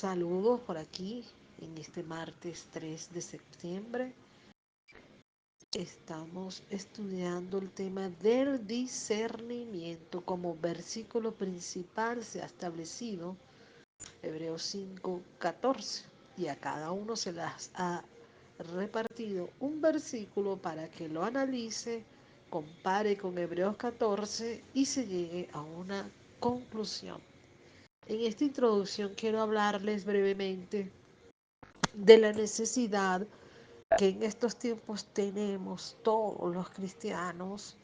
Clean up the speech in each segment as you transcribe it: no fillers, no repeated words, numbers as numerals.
Saludos por aquí en este martes 3 de septiembre. Estamos estudiando el tema del discernimiento. Como versículo principal se ha establecido Hebreos 5:14 y a cada uno se las ha repartido un versículo para que lo analice, compare con Hebreos 14 y se llegue a una conclusión. En esta introducción quiero hablarles brevemente de la necesidad que en estos tiempos tenemos todos los cristianos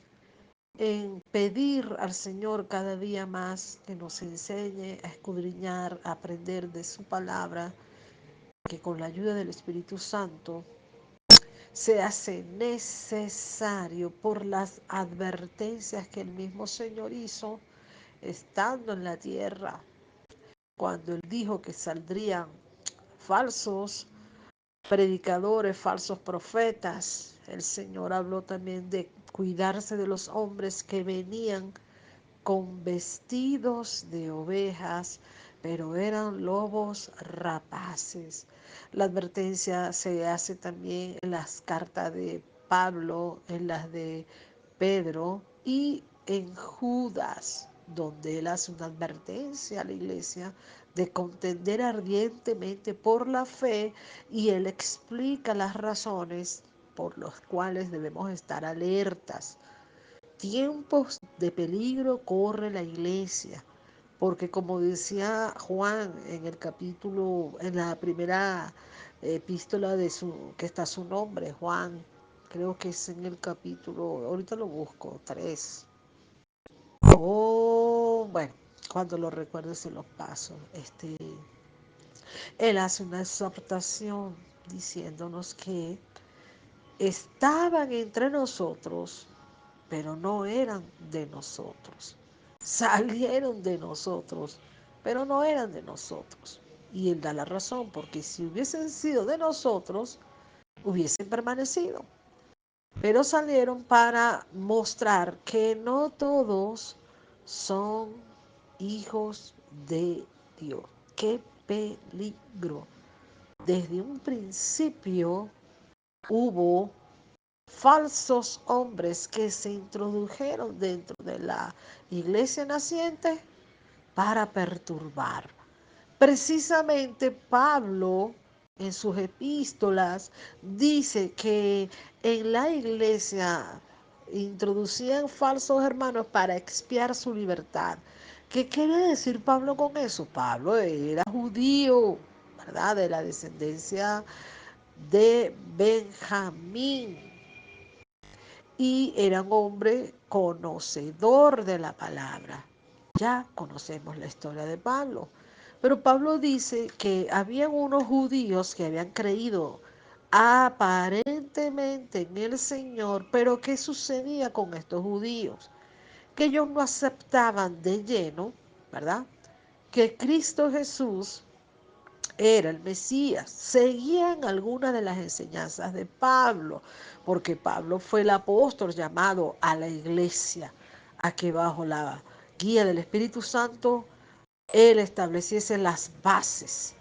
en pedir al Señor cada día más que nos enseñe a escudriñar, a aprender de su palabra, que con la ayuda del Espíritu Santo se hace necesario por las advertencias que el mismo Señor hizo estando en la tierra, cuando Él dijo que saldrían falsos predicadores, falsos profetas. El Señor habló también de cuidarse de los hombres que venían con vestidos de ovejas, pero eran lobos rapaces. La advertencia se hace también en las cartas de Pablo, en las de Pedro y en Judas, donde él hace una advertencia a la iglesia de contender ardientemente por la fe, y él explica las razones por las cuales debemos estar alertas. Tiempos de peligro corre la iglesia, porque como decía Juan en el capítulo, en la primera epístola que está su nombre, Juan, creo que es en el capítulo, ahorita lo busco, 3. Bueno, cuando lo recuerdo se los paso. Él hace una exhortación diciéndonos que estaban entre nosotros, pero no eran de nosotros. Salieron de nosotros, pero no eran de nosotros. Y él da la razón, porque si hubiesen sido de nosotros, hubiesen permanecido. Pero salieron para mostrar que no todos son hijos de Dios. ¡Qué peligro! Desde un principio hubo falsos hombres que se introdujeron dentro de la iglesia naciente para perturbar. Precisamente Pablo en sus epístolas dice que en la iglesia introducían falsos hermanos para expiar su libertad. ¿Qué quiere decir Pablo con eso? Pablo era judío, ¿verdad? De la descendencia de Benjamín, y era un hombre conocedor de la palabra. Ya conocemos la historia de Pablo. Pero Pablo dice que habían unos judíos que habían creído aparentemente en el Señor, pero ¿qué sucedía con estos judíos? Que ellos no aceptaban de lleno, ¿verdad?, que Cristo Jesús era el Mesías. Seguían algunas de las enseñanzas de Pablo, porque Pablo fue el apóstol llamado a la iglesia a que bajo la guía del Espíritu Santo él estableciese las bases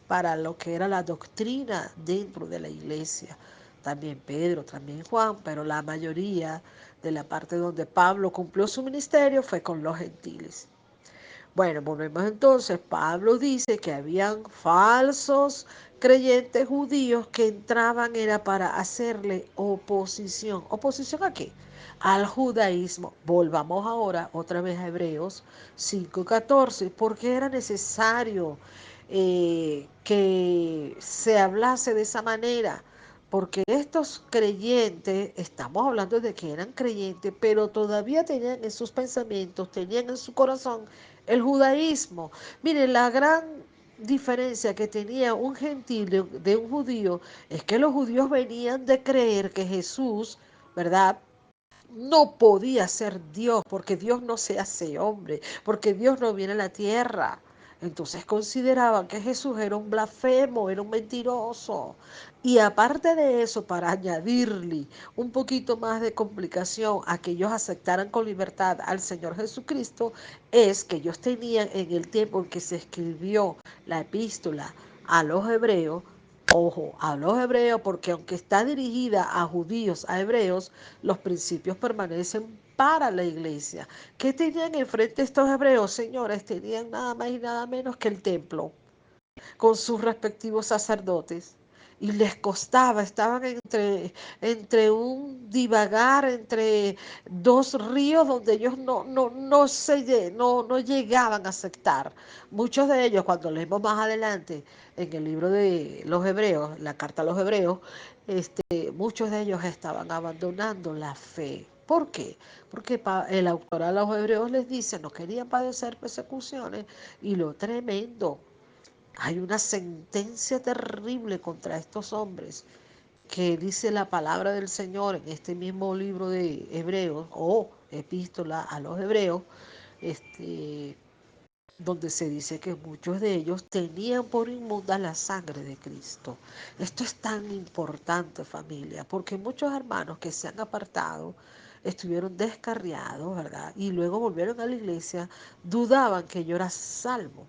para lo que era la doctrina dentro de la iglesia. También Pedro, también Juan, pero la mayoría de la parte donde Pablo cumplió su ministerio fue con los gentiles. Bueno, volvemos entonces. Pablo dice que habían falsos creyentes judíos que entraban era para hacerle oposición. ¿Oposición a qué? Al judaísmo. Volvamos ahora otra vez a Hebreos 5:14, porque era necesario que se hablase de esa manera. Porque estos creyentes, estamos hablando de que eran creyentes, pero todavía tenían en sus pensamientos, tenían en su corazón el judaísmo. Mire, la gran diferencia que tenía un gentil de un judío es que los judíos venían de creer que Jesús, ¿verdad?, no podía ser Dios, porque Dios no se hace hombre, porque Dios no viene a la tierra. Entonces consideraban que Jesús era un blasfemo, era un mentiroso. Y aparte de eso, para añadirle un poquito más de complicación a que ellos aceptaran con libertad al Señor Jesucristo, es que ellos tenían en el tiempo en que se escribió la epístola a los hebreos, ojo, a los hebreos, porque aunque está dirigida a judíos, a hebreos, los principios permanecen para la iglesia. ¿Qué tenían enfrente estos hebreos, señores? Tenían nada más y nada menos que el templo con sus respectivos sacerdotes. Y les costaba, estaban entre un divagar, entre dos ríos donde ellos no llegaban a aceptar. Muchos de ellos, cuando leemos más adelante en el libro de los Hebreos, la carta a los Hebreos, muchos de ellos estaban abandonando la fe. ¿Por qué? Porque el autor a los Hebreos les dice, no querían padecer persecuciones y lo tremendo. Hay una sentencia terrible contra estos hombres que dice la palabra del Señor en este mismo libro de Hebreos o epístola a los Hebreos, este, donde se dice que muchos de ellos tenían por inmunda la sangre de Cristo. Esto es tan importante, familia, porque muchos hermanos que se han apartado estuvieron descarriados, ¿verdad? Y luego volvieron a la iglesia, dudaban que yo era salvo.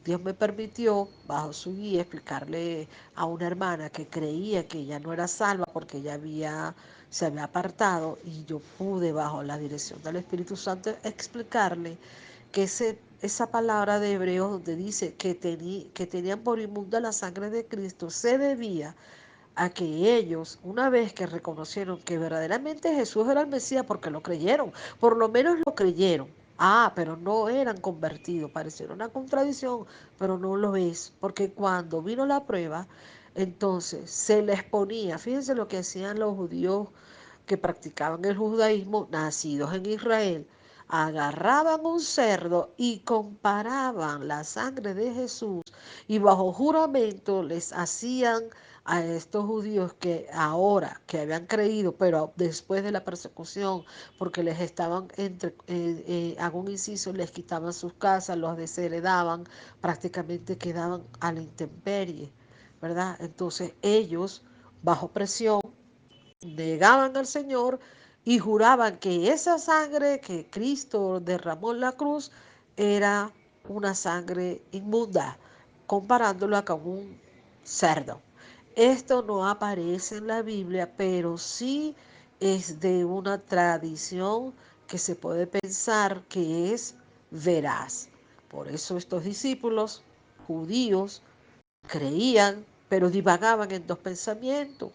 Dios me permitió, bajo su guía, explicarle a una hermana que creía que ella no era salva porque se había apartado, y yo pude, bajo la dirección del Espíritu Santo, explicarle que esa palabra de Hebreos donde dice que tenían por inmunda la sangre de Cristo se debía a que ellos, una vez que reconocieron que verdaderamente Jesús era el Mesías, porque lo creyeron, por lo menos lo creyeron. Pero no eran convertidos, pareciera una contradicción, pero no lo es, porque cuando vino la prueba, entonces se les ponía, fíjense lo que hacían los judíos que practicaban el judaísmo, nacidos en Israel, agarraban un cerdo y comparaban la sangre de Jesús y bajo juramento les hacían a estos judíos que ahora, que habían creído, pero después de la persecución, porque les estaban, hago un inciso, les quitaban sus casas, los desheredaban, prácticamente quedaban a la intemperie, ¿verdad? Entonces ellos, bajo presión, negaban al Señor y juraban que esa sangre que Cristo derramó en la cruz era una sangre inmunda, comparándola con un cerdo. Esto no aparece en la Biblia, pero sí es de una tradición que se puede pensar que es veraz. Por eso estos discípulos judíos creían, pero divagaban en dos pensamientos.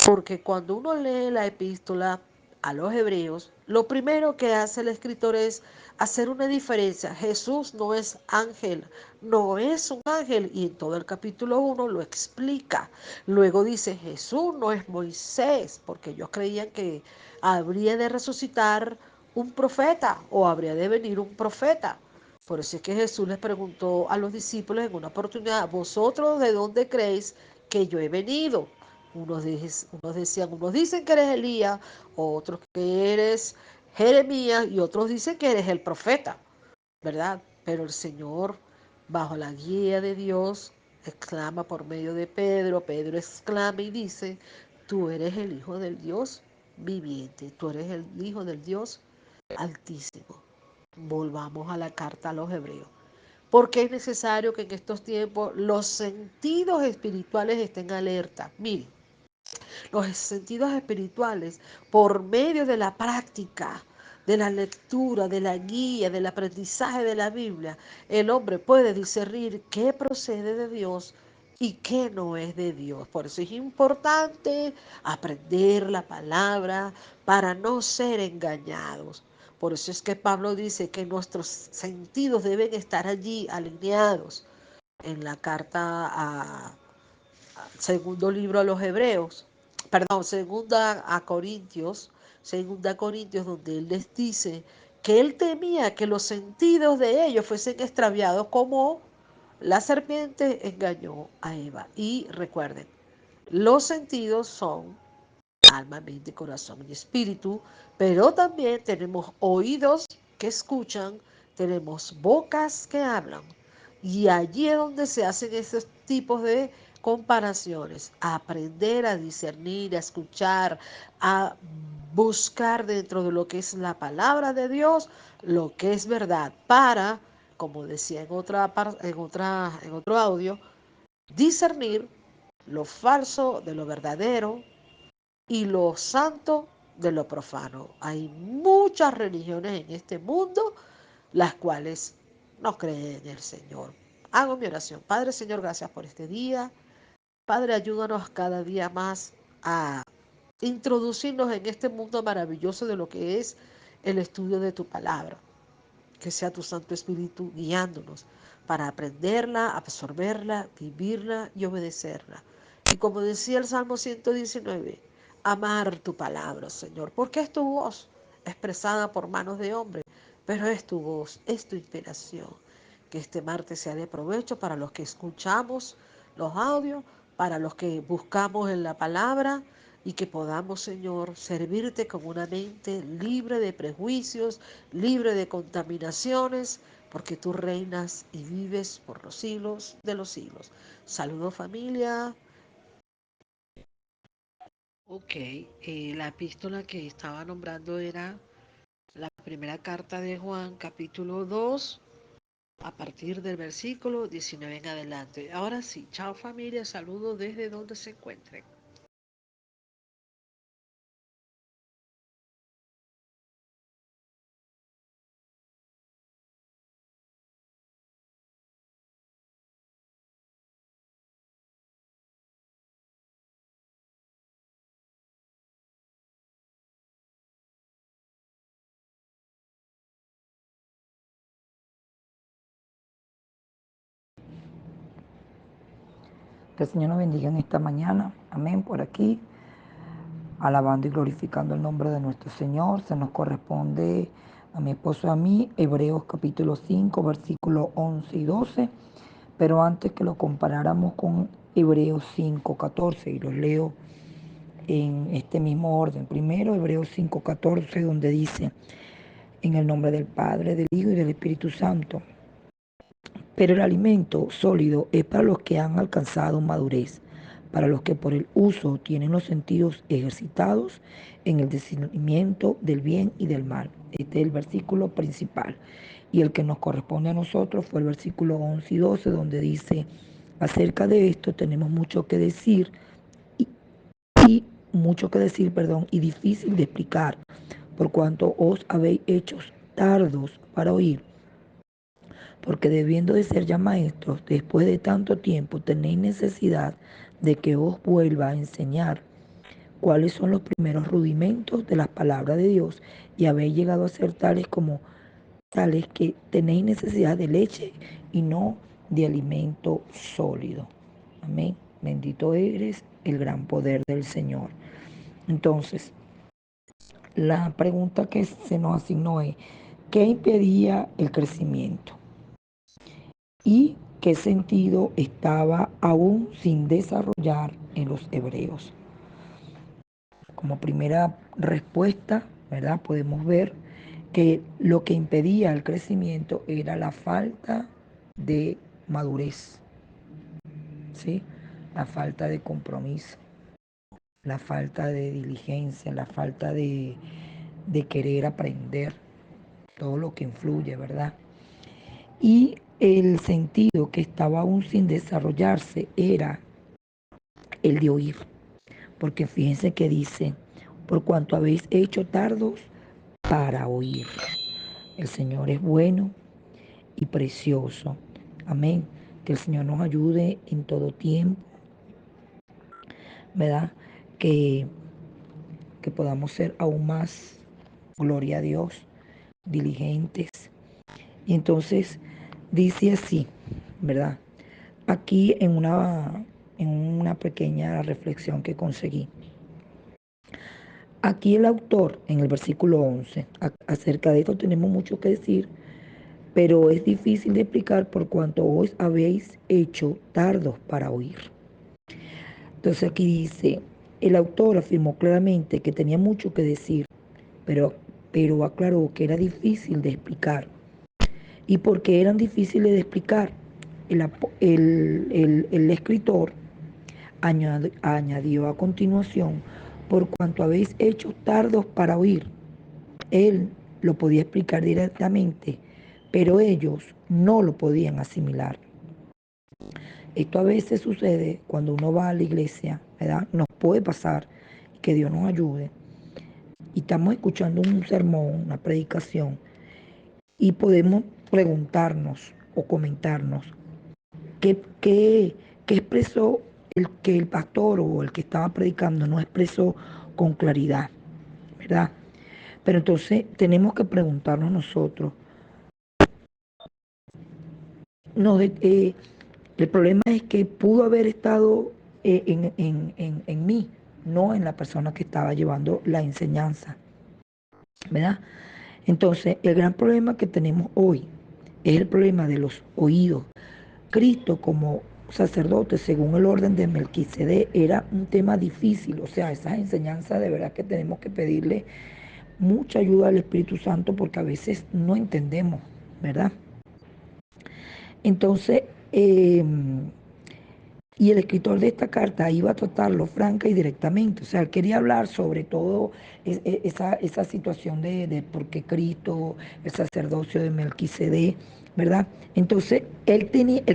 Porque cuando uno lee la epístola a los hebreos, lo primero que hace el escritor es hacer una diferencia. Jesús no es ángel, no es un ángel, y en todo el capítulo 1 lo explica. Luego dice, Jesús no es Moisés, porque ellos creían que habría de resucitar un profeta o habría de venir un profeta. Por eso es que Jesús les preguntó a los discípulos en una oportunidad, ¿vosotros de dónde creéis que yo he venido? Unos decían, unos dicen que eres Elías, otros que eres Jeremías y otros dicen que eres el profeta, ¿verdad? Pero el Señor, bajo la guía de Dios, exclama por medio de Pedro, Pedro exclama y dice, tú eres el Hijo del Dios viviente, tú eres el Hijo del Dios altísimo. Volvamos a la carta a los hebreos. Porque es necesario que en estos tiempos los sentidos espirituales estén alerta. Miren, los sentidos espirituales por medio de la práctica, de la lectura, de la guía, del aprendizaje de la Biblia, el hombre puede discernir qué procede de Dios y qué no es de Dios. Por eso es importante aprender la palabra para no ser engañados. Por eso es que Pablo dice que nuestros sentidos deben estar allí alineados en la carta segundo libro a los Hebreos, perdón, segunda a Corintios, donde él les dice que él temía que los sentidos de ellos fuesen extraviados como la serpiente engañó a Eva. Y recuerden, los sentidos son alma, mente, corazón y espíritu, pero también tenemos oídos que escuchan, tenemos bocas que hablan, Y allí es donde se hacen esos tipos de comparaciones, a aprender a discernir, a escuchar, a buscar dentro de lo que es la palabra de Dios, lo que es verdad, para, como decía en otro audio, discernir lo falso de lo verdadero y lo santo de lo profano. Hay muchas religiones en este mundo las cuales no creen en el Señor. Hago mi oración. Padre, Señor, gracias por este día. Padre, ayúdanos cada día más a introducirnos en este mundo maravilloso de lo que es el estudio de tu palabra. Que sea tu Santo Espíritu guiándonos para aprenderla, absorberla, vivirla y obedecerla. Y como decía el Salmo 119, amar tu palabra, Señor, porque es tu voz expresada por manos de hombre, pero es tu voz, es tu inspiración. Que este martes sea de provecho para los que escuchamos los audios, para los que buscamos en la palabra y que podamos, Señor, servirte con una mente libre de prejuicios, libre de contaminaciones, porque tú reinas y vives por los siglos de los siglos. Saludos, familia. Ok, la epístola que estaba nombrando era la primera carta de Juan, capítulo 2, a partir del versículo 19 en adelante. Ahora sí, chao familia, saludos desde donde se encuentren. Que el Señor nos bendiga en esta mañana. Amén. Por aquí, alabando y glorificando el nombre de nuestro Señor. Se nos corresponde a mi esposo y a mí, Hebreos capítulo 5, versículos 11 y 12. Pero antes que lo comparáramos con Hebreos 5, 14, y los leo en este mismo orden. Primero, Hebreos 5, 14, donde dice, en el nombre del Padre, del Hijo y del Espíritu Santo. Pero el alimento sólido es para los que han alcanzado madurez, para los que por el uso tienen los sentidos ejercitados en el discernimiento del bien y del mal. Este es el versículo principal. Y el que nos corresponde a nosotros fue el versículo 11 y 12, donde dice, acerca de esto tenemos mucho que decir y, y difícil de explicar, por cuanto os habéis hecho tardos para oír, porque debiendo de ser ya maestros, después de tanto tiempo tenéis necesidad de que os vuelva a enseñar cuáles son los primeros rudimentos de las palabras de Dios, y habéis llegado a ser tales que tenéis necesidad de leche y no de alimento sólido. Amén. Bendito eres el gran poder del Señor. Entonces, la pregunta que se nos asignó es, ¿qué impedía el crecimiento? ¿Y qué sentido estaba aún sin desarrollar en los hebreos? Como primera respuesta, ¿verdad? Podemos ver que lo que impedía el crecimiento era la falta de madurez, ¿sí? La falta de compromiso, la falta de diligencia, la falta de querer aprender, todo lo que influye, ¿verdad? Y el sentido que estaba aún sin desarrollarse era el de oír, porque fíjense que dice, por cuanto habéis hecho tardos para oír. El Señor es bueno y precioso. Amén. Que el Señor nos ayude en todo tiempo, ¿verdad? Que, que podamos ser aún más, gloria a Dios, diligentes. Y entonces dice así, ¿verdad? Aquí en una pequeña reflexión que conseguí. Aquí el autor, en el versículo 11, acerca de esto tenemos mucho que decir, pero es difícil de explicar por cuanto os habéis hecho tardos para oír. Entonces aquí dice, el autor afirmó claramente que tenía mucho que decir, pero, pero aclaró que era difícil de explicar. ¿Y por qué eran difíciles de explicar? el escritor añadió a continuación, por cuanto habéis hecho tardos para oír. Él lo podía explicar directamente, pero ellos no lo podían asimilar. Esto a veces sucede cuando uno va a la iglesia, ¿verdad? Nos puede pasar, que Dios nos ayude, y estamos escuchando un sermón, una predicación, y podemos preguntarnos o comentarnos qué expresó el que el pastor o el que estaba predicando no expresó con claridad, ¿verdad? Pero entonces tenemos que preguntarnos nosotros, no, el problema es que pudo haber estado en mí, no en la persona que estaba llevando la enseñanza, ¿verdad? Entonces, el gran problema que tenemos hoy es el problema de los oídos. Cristo como sacerdote, según el orden de Melquisedec, era un tema difícil. O sea, esas enseñanzas de verdad que tenemos que pedirle mucha ayuda al Espíritu Santo porque a veces no entendemos, ¿verdad? Entonces, y el escritor de esta carta iba a tratarlo franca y directamente. O sea, él quería hablar sobre todo esa situación de por qué Cristo, el sacerdocio de Melquisedec, ¿verdad? Entonces, él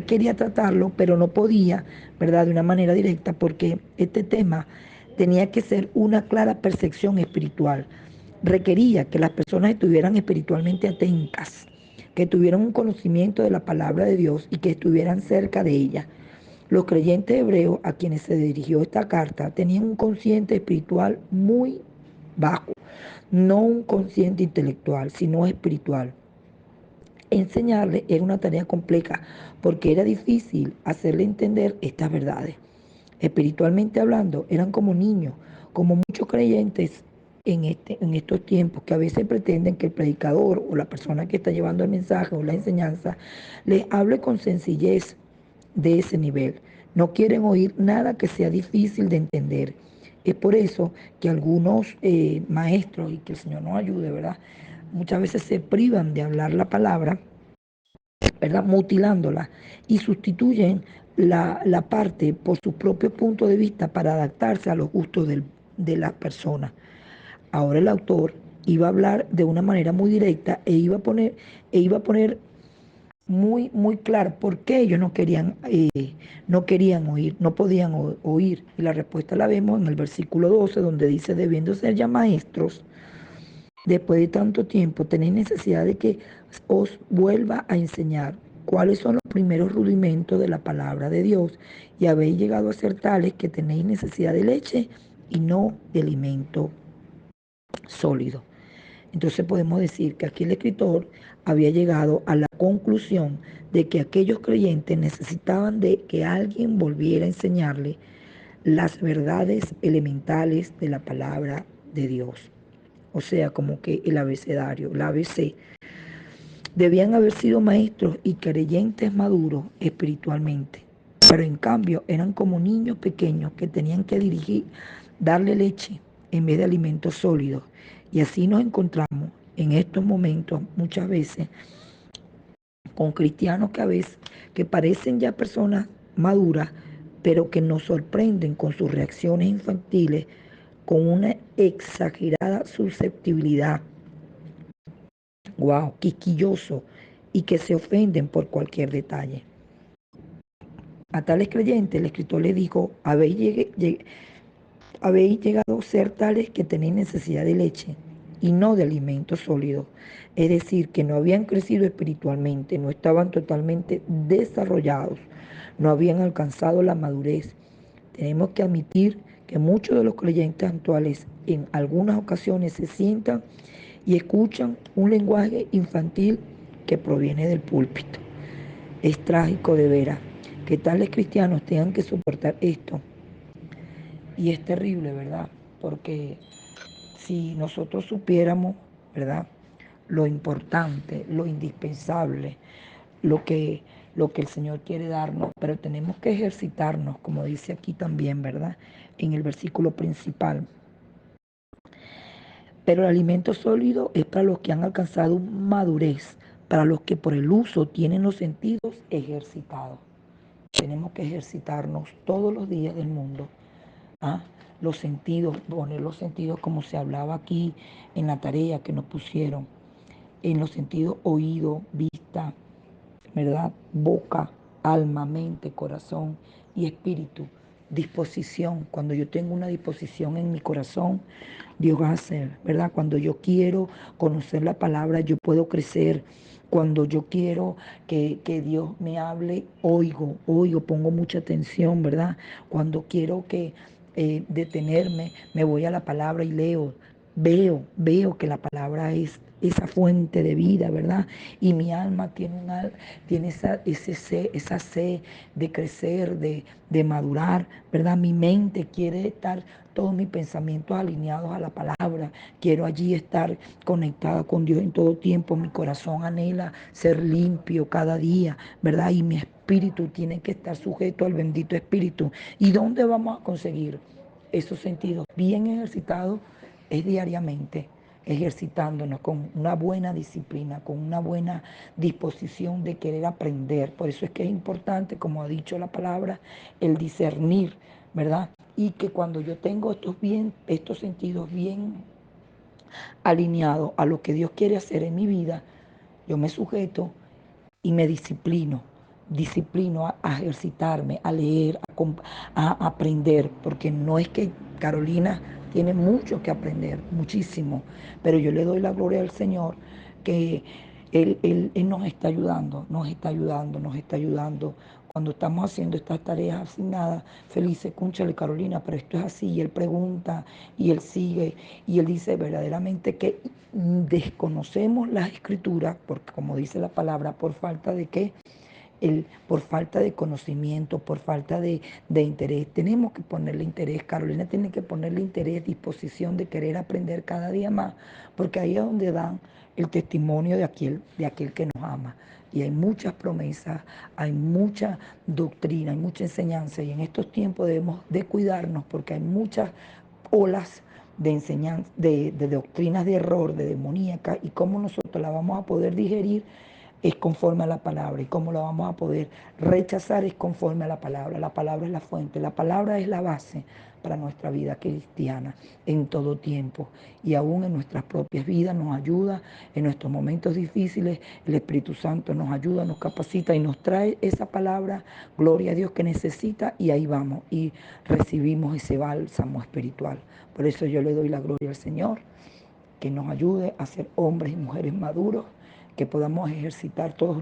quería tratarlo, pero no podía, ¿verdad? De una manera directa, porque este tema tenía que ser una clara percepción espiritual. Requería que las personas estuvieran espiritualmente atentas, que tuvieran un conocimiento de la palabra de Dios y que estuvieran cerca de ella. Los creyentes hebreos a quienes se dirigió esta carta tenían un consciente espiritual muy bajo, no un consciente intelectual, sino espiritual. Enseñarle era una tarea compleja porque era difícil hacerle entender estas verdades. Espiritualmente hablando, eran como niños, como muchos creyentes en estos tiempos que a veces pretenden que el predicador o la persona que está llevando el mensaje o la enseñanza les hable con sencillez de ese nivel. No quieren oír nada que sea difícil de entender. Es por eso que algunos maestros, y que el Señor nos ayude, ¿verdad? Muchas veces se privan de hablar la palabra, ¿verdad? Mutilándola y sustituyen la parte por su propio punto de vista para adaptarse a los gustos de las personas. Ahora el autor iba a hablar de una manera muy directa e iba a poner muy claro por qué ellos no querían oír, no podían oír. Y la respuesta la vemos en el versículo 12, donde dice, debiendo ser ya maestros, después de tanto tiempo, tenéis necesidad de que os vuelva a enseñar cuáles son los primeros rudimentos de la palabra de Dios y habéis llegado a ser tales que tenéis necesidad de leche y no de alimento sólido. Entonces podemos decir que aquí el escritor había llegado a la conclusión de que aquellos creyentes necesitaban de que alguien volviera a enseñarle las verdades elementales de la palabra de Dios. O sea, como que el abecedario, la ABC. Debían haber sido maestros y creyentes maduros espiritualmente, pero en cambio eran como niños pequeños que tenían que darle leche en vez de alimentos sólidos. Y así nos encontramos en estos momentos muchas veces con cristianos que parecen ya personas maduras, pero que nos sorprenden con sus reacciones infantiles, con una exagerada susceptibilidad, wow, quisquilloso, y que se ofenden por cualquier detalle. A tales creyentes el escritor les dijo, habéis llegado a ser tales que tenéis necesidad de leche y no de alimentos sólidos. Es decir, que no habían crecido espiritualmente, no estaban totalmente desarrollados, no habían alcanzado la madurez. Tenemos que admitir que muchos de los creyentes actuales en algunas ocasiones se sientan y escuchan un lenguaje infantil que proviene del púlpito. Es trágico de veras que tales cristianos tengan que soportar esto. Y es terrible, ¿verdad? Porque si nosotros supiéramos, ¿verdad? Lo importante, lo indispensable, lo que, lo que el Señor quiere darnos, pero tenemos que ejercitarnos, como dice aquí también, ¿verdad? En el versículo principal. Pero el alimento sólido es para los que han alcanzado madurez, para los que por el uso tienen los sentidos ejercitados. Tenemos que ejercitarnos todos los días del mundo. ¿Ah? Los sentidos, poner los sentidos como se hablaba aquí en la tarea que nos pusieron, en los sentidos oído, vista, ¿verdad? Boca, alma, mente, corazón y espíritu. Disposición. Cuando yo tengo una disposición en mi corazón, Dios va a hacer, ¿verdad? Cuando yo quiero conocer la palabra, yo puedo crecer. Cuando yo quiero que Dios me hable, oigo, pongo mucha atención, ¿verdad? Cuando quiero que detenerme, me voy a la palabra y leo. Veo que la palabra es esa fuente de vida, ¿verdad? Y mi alma tiene esa sed de crecer, de madurar, ¿verdad? Mi mente quiere estar todos mis pensamientos alineados a la palabra. Quiero allí estar conectada con Dios en todo tiempo. Mi corazón anhela ser limpio cada día, ¿verdad? Y mi espíritu tiene que estar sujeto al bendito espíritu. ¿Y dónde vamos a conseguir esos sentidos bien ejercitados? Es diariamente, ejercitándonos con una buena disciplina, con una buena disposición de querer aprender. Por eso es que es importante, como ha dicho la palabra, el discernir, ¿verdad? Y que cuando yo tengo estos sentidos bien alineados a lo que Dios quiere hacer en mi vida, yo me sujeto y me disciplino a ejercitarme, a leer, a aprender, porque no es que Carolina tiene mucho que aprender, muchísimo, pero yo le doy la gloria al Señor que Él nos está ayudando, nos está ayudando, nos está ayudando. Cuando estamos haciendo estas tareas asignadas, felices, cúnchale Carolina, pero esto es así, y Él pregunta, y Él sigue, y Él dice verdaderamente que desconocemos las escrituras, porque como dice la palabra, por falta de qué, por falta de conocimiento, por falta de interés. Tenemos que ponerle interés, Carolina tiene que ponerle interés, disposición de querer aprender cada día más, porque ahí es donde dan el testimonio de aquel que nos ama. Y hay muchas promesas, hay mucha doctrina, hay mucha enseñanza, y en estos tiempos debemos de cuidarnos porque hay muchas olas de enseñanza, de doctrinas de error, de demoníaca, y cómo nosotros la vamos a poder digerir es conforme a la palabra, y cómo la vamos a poder rechazar es conforme a la palabra. La palabra es la fuente, la palabra es la base para nuestra vida cristiana en todo tiempo, y aún en nuestras propias vidas nos ayuda, en nuestros momentos difíciles el Espíritu Santo nos ayuda, nos capacita y nos trae esa palabra, gloria a Dios, que necesita, y ahí vamos y recibimos ese bálsamo espiritual. Por eso yo le doy la gloria al Señor, que nos ayude a ser hombres y mujeres maduros, que podamos ejercitar todos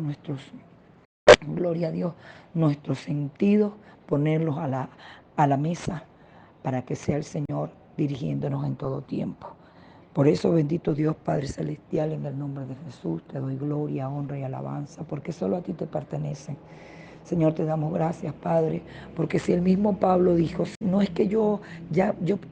gloria a Dios, nuestros sentidos, ponerlos a la mesa para que sea el Señor dirigiéndonos en todo tiempo. Por eso, bendito Dios Padre Celestial, en el nombre de Jesús, te doy gloria, honra y alabanza, porque solo a ti te pertenecen. Señor, te damos gracias, Padre, porque si el mismo Pablo dijo, no es que yo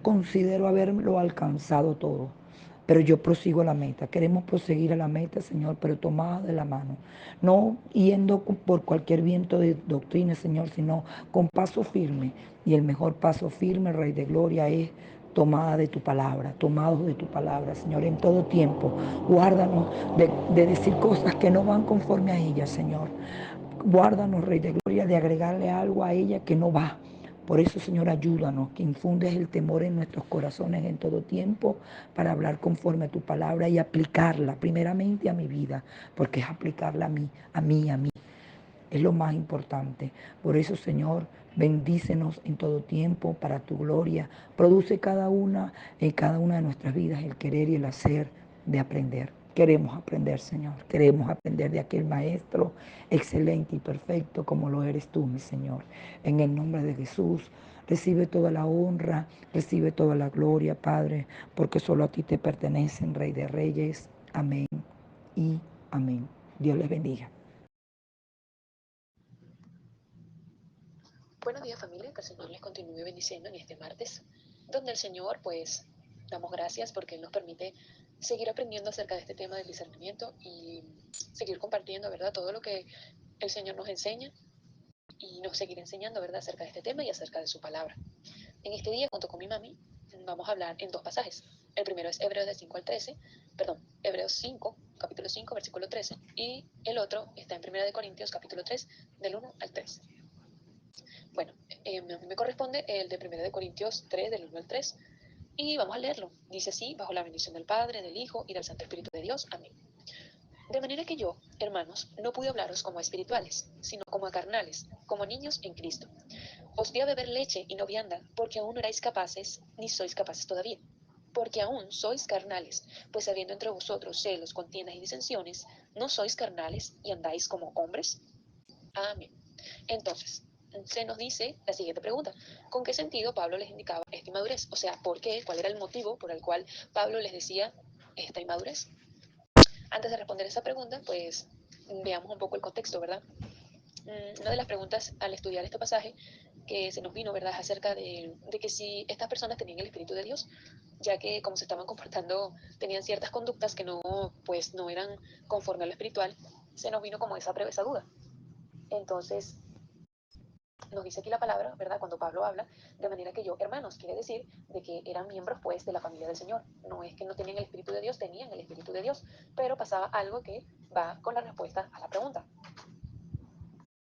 considero haberlo alcanzado todo, pero yo prosigo a la meta. Queremos proseguir a la meta, Señor, pero tomados de la mano, no yendo por cualquier viento de doctrina, Señor, sino con paso firme. Y el mejor paso firme, Rey de Gloria, es tomada de tu palabra, tomados de tu palabra, Señor, en todo tiempo. Guárdanos de decir cosas que no van conforme a ella, Señor. Guárdanos, Rey de Gloria, de agregarle algo a ella que no va. Por eso, Señor, ayúdanos, que infundes el temor en nuestros corazones en todo tiempo para hablar conforme a tu palabra y aplicarla primeramente a mi vida, porque es aplicarla a mí. Es lo más importante. Por eso, Señor, bendícenos en todo tiempo para tu gloria. Produce en cada una de nuestras vidas el querer y el hacer de aprender. Queremos aprender, Señor. Queremos aprender de aquel Maestro excelente y perfecto como lo eres tú, mi Señor. En el nombre de Jesús, recibe toda la honra, recibe toda la gloria, Padre, porque solo a ti te pertenecen, Rey de Reyes. Amén y amén. Dios les bendiga. Buenos días familia, que el Señor les continúe bendiciendo en este martes, donde el Señor pues damos gracias porque Él nos permite seguir aprendiendo acerca de este tema del discernimiento y seguir compartiendo, ¿verdad? Todo lo que el Señor nos enseña y nos seguirá enseñando, ¿verdad? Acerca de este tema y acerca de su palabra. En este día, junto con mi mami, vamos a hablar en dos pasajes. El primero es Hebreos de 5 al 13, Hebreos 5, capítulo 5, versículo 13, y el otro está en Primera de Corintios, capítulo 3, del 1 al 3. Bueno, a mí me corresponde el de 1 Corintios 3, del 1 al 3, y vamos a leerlo. Dice así: bajo la bendición del Padre, del Hijo y del Santo Espíritu de Dios. Amén. De manera que yo, hermanos, no pude hablaros como a espirituales, sino como a carnales, como a niños en Cristo. Os di a beber leche y no vianda, porque aún no erais capaces, ni sois capaces todavía. Porque aún sois carnales, pues habiendo entre vosotros celos, contiendas y disensiones, ¿no sois carnales y andáis como hombres? Amén. Entonces, se nos dice la siguiente pregunta: ¿con qué sentido Pablo les indicaba esta inmadurez? O sea, ¿por qué? ¿Cuál era el motivo por el cual Pablo les decía esta inmadurez? Antes de responder esa pregunta, pues veamos un poco el contexto, ¿verdad? Una de las preguntas al estudiar este pasaje que se nos vino, ¿verdad?, es acerca de que si estas personas tenían el Espíritu de Dios, ya que como se estaban comportando, tenían ciertas conductas que no, pues, no eran conforme a lo espiritual, se nos vino como esa duda. Entonces, nos dice aquí la palabra, ¿verdad? Cuando Pablo habla, de manera que yo, hermanos, quiere decir de que eran miembros, pues, de la familia del Señor. No es que no tenían el Espíritu de Dios, tenían el Espíritu de Dios, pero pasaba algo que va con la respuesta a la pregunta.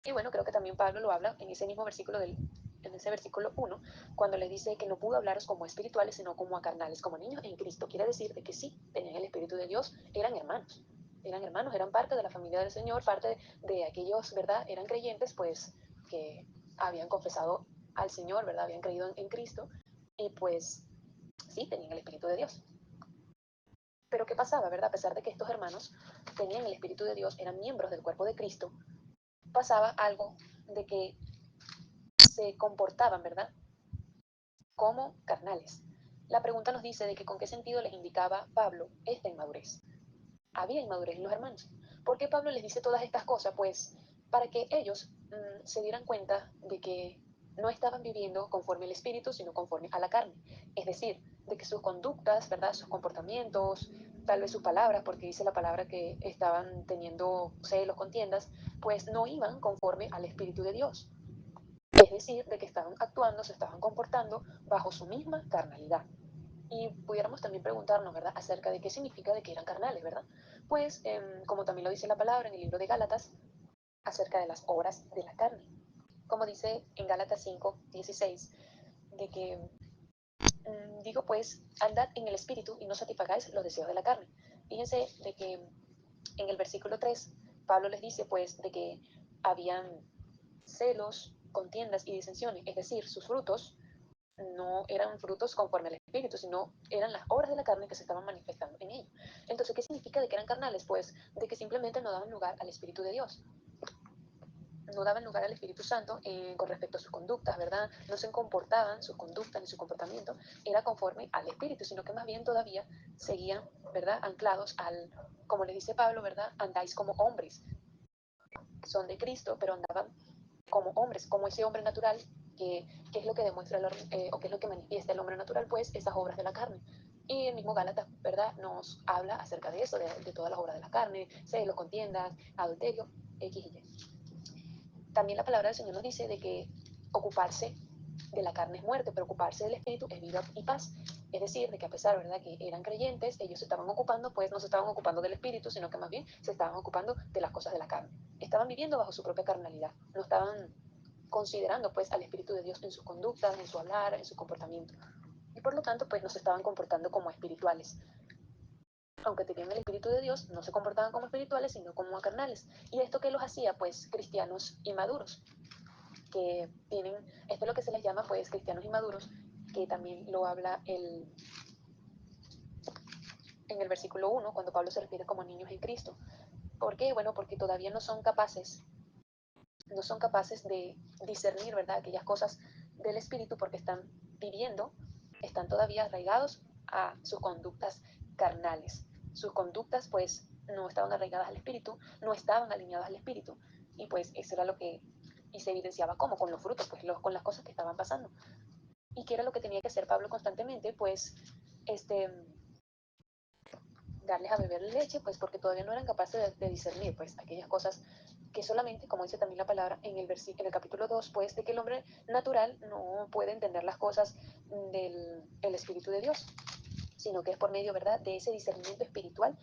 Y bueno, creo que también Pablo lo habla en ese mismo versículo en ese versículo 1, cuando le dice que no pudo hablaros como a espirituales, sino como a carnales, como niños en Cristo. Quiere decir de que sí, tenían el Espíritu de Dios, eran hermanos, eran parte de la familia del Señor, parte de aquellos, ¿verdad? Eran creyentes, pues, que habían confesado al Señor, ¿verdad? Habían creído en Cristo, y pues sí, tenían el Espíritu de Dios. Pero ¿qué pasaba, verdad? A pesar de que estos hermanos tenían el Espíritu de Dios, eran miembros del cuerpo de Cristo, pasaba algo de que se comportaban, ¿verdad?, como carnales. La pregunta nos dice de que con qué sentido les indicaba Pablo esta inmadurez. Había inmadurez en los hermanos. ¿Por qué Pablo les dice todas estas cosas? Pues para que ellos se dieran cuenta de que no estaban viviendo conforme al espíritu, sino conforme a la carne. Es decir, de que sus conductas, ¿verdad?, sus comportamientos, tal vez sus palabras, porque dice la palabra que estaban teniendo celos, contiendas, pues no iban conforme al espíritu de Dios. Es decir, de que estaban actuando, se estaban comportando bajo su misma carnalidad. Y pudiéramos también preguntarnos, ¿verdad?, acerca de qué significa de que eran carnales, ¿verdad? Pues, como también lo dice la palabra en el libro de Gálatas, acerca de las obras de la carne. Como dice en Gálatas 5:16, de que, digo pues, andad en el espíritu y no satisfagáis los deseos de la carne. Fíjense de que en el versículo 3, Pablo les dice pues de que habían celos, contiendas y disensiones, es decir, sus frutos no eran frutos conforme al Espíritu, sino eran las obras de la carne que se estaban manifestando en ellos. Entonces, ¿qué significa de que eran carnales? Pues de que simplemente no daban lugar al Espíritu de Dios, no daban lugar al Espíritu Santo con respecto a sus conductas, ¿verdad? No se comportaban, sus conductas ni su comportamiento era conforme al Espíritu, sino que más bien todavía seguían, ¿verdad?, anclados al, como le dice Pablo, ¿verdad?, andáis como hombres, son de Cristo, pero andaban como hombres, como ese hombre natural, que es lo que demuestra o que es lo que manifiesta el hombre natural, pues esas obras de la carne. Y el mismo Gálatas, ¿verdad?, nos habla acerca de eso, de todas las obras de la carne, celos, contiendas, adulterio, X y Y. También la palabra del Señor nos dice de que ocuparse de la carne es muerte, pero ocuparse del espíritu es vida y paz. Es decir, de que a pesar, ¿verdad?, que eran creyentes, ellos se estaban ocupando, pues no se estaban ocupando del espíritu, sino que más bien se estaban ocupando de las cosas de la carne. Estaban viviendo bajo su propia carnalidad, no estaban considerando pues al Espíritu de Dios en sus conductas, en su hablar, en su comportamiento. Y por lo tanto, pues no se estaban comportando como espirituales. Aunque tenían el Espíritu de Dios, no se comportaban como espirituales, sino como carnales. ¿Y esto qué los hacía? Pues cristianos inmaduros, que tienen, esto es lo que se les llama pues cristianos inmaduros, que también lo habla en el versículo 1, cuando Pablo se refiere como niños en Cristo. ¿Por qué? Bueno, porque todavía no son capaces de discernir, ¿verdad?, aquellas cosas del espíritu, porque están viviendo, están todavía arraigados a sus conductas carnales. Sus conductas, pues, no estaban arraigadas al espíritu, no estaban alineadas al espíritu, y pues eso era lo que, y se evidenciaba como con los frutos, pues con las cosas que estaban pasando. ¿Y qué era lo que tenía que hacer Pablo constantemente? Pues, este, darles a beber leche, pues porque todavía no eran capaces de discernir, pues, aquellas cosas que solamente, como dice también la palabra en el capítulo 2, pues, de que el hombre natural no puede entender las cosas del Espíritu de Dios, sino que es por medio, ¿verdad?, de ese discernimiento espiritual,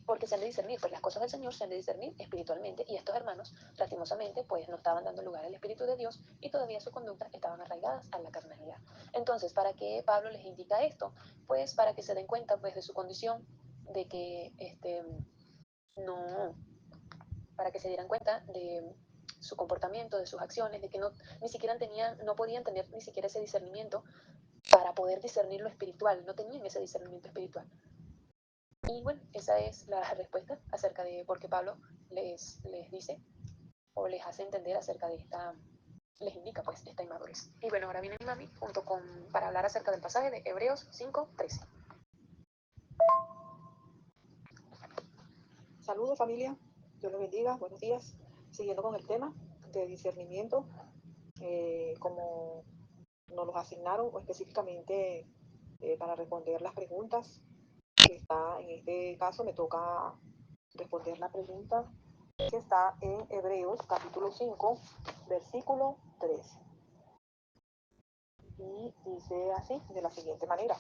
porque se han de discernir, pues las cosas del Señor se han de discernir espiritualmente, y estos hermanos, lastimosamente, pues no estaban dando lugar al Espíritu de Dios y todavía sus conductas estaban arraigadas a la carnalidad. Entonces, ¿para qué Pablo les indica esto? Pues para que se den cuenta pues de su condición, de que no, para que se dieran cuenta de su comportamiento, de sus acciones, de que no, ni siquiera tenían, no podían tener ni siquiera ese discernimiento para poder discernir lo espiritual, no tenían ese discernimiento espiritual. Y bueno, esa es la respuesta acerca de por qué Pablo les dice o les hace entender acerca de esta, les indica pues esta inmadurez. Y bueno, ahora viene mi mami junto con, para hablar acerca del pasaje de Hebreos 5:13. Saludos familia, Dios los bendiga, buenos días. Siguiendo con el tema de discernimiento, como nos los asignaron o específicamente para responder las preguntas que está, en este caso me toca responder la pregunta que está en Hebreos capítulo 5, versículo 3. Y dice así, de la siguiente manera.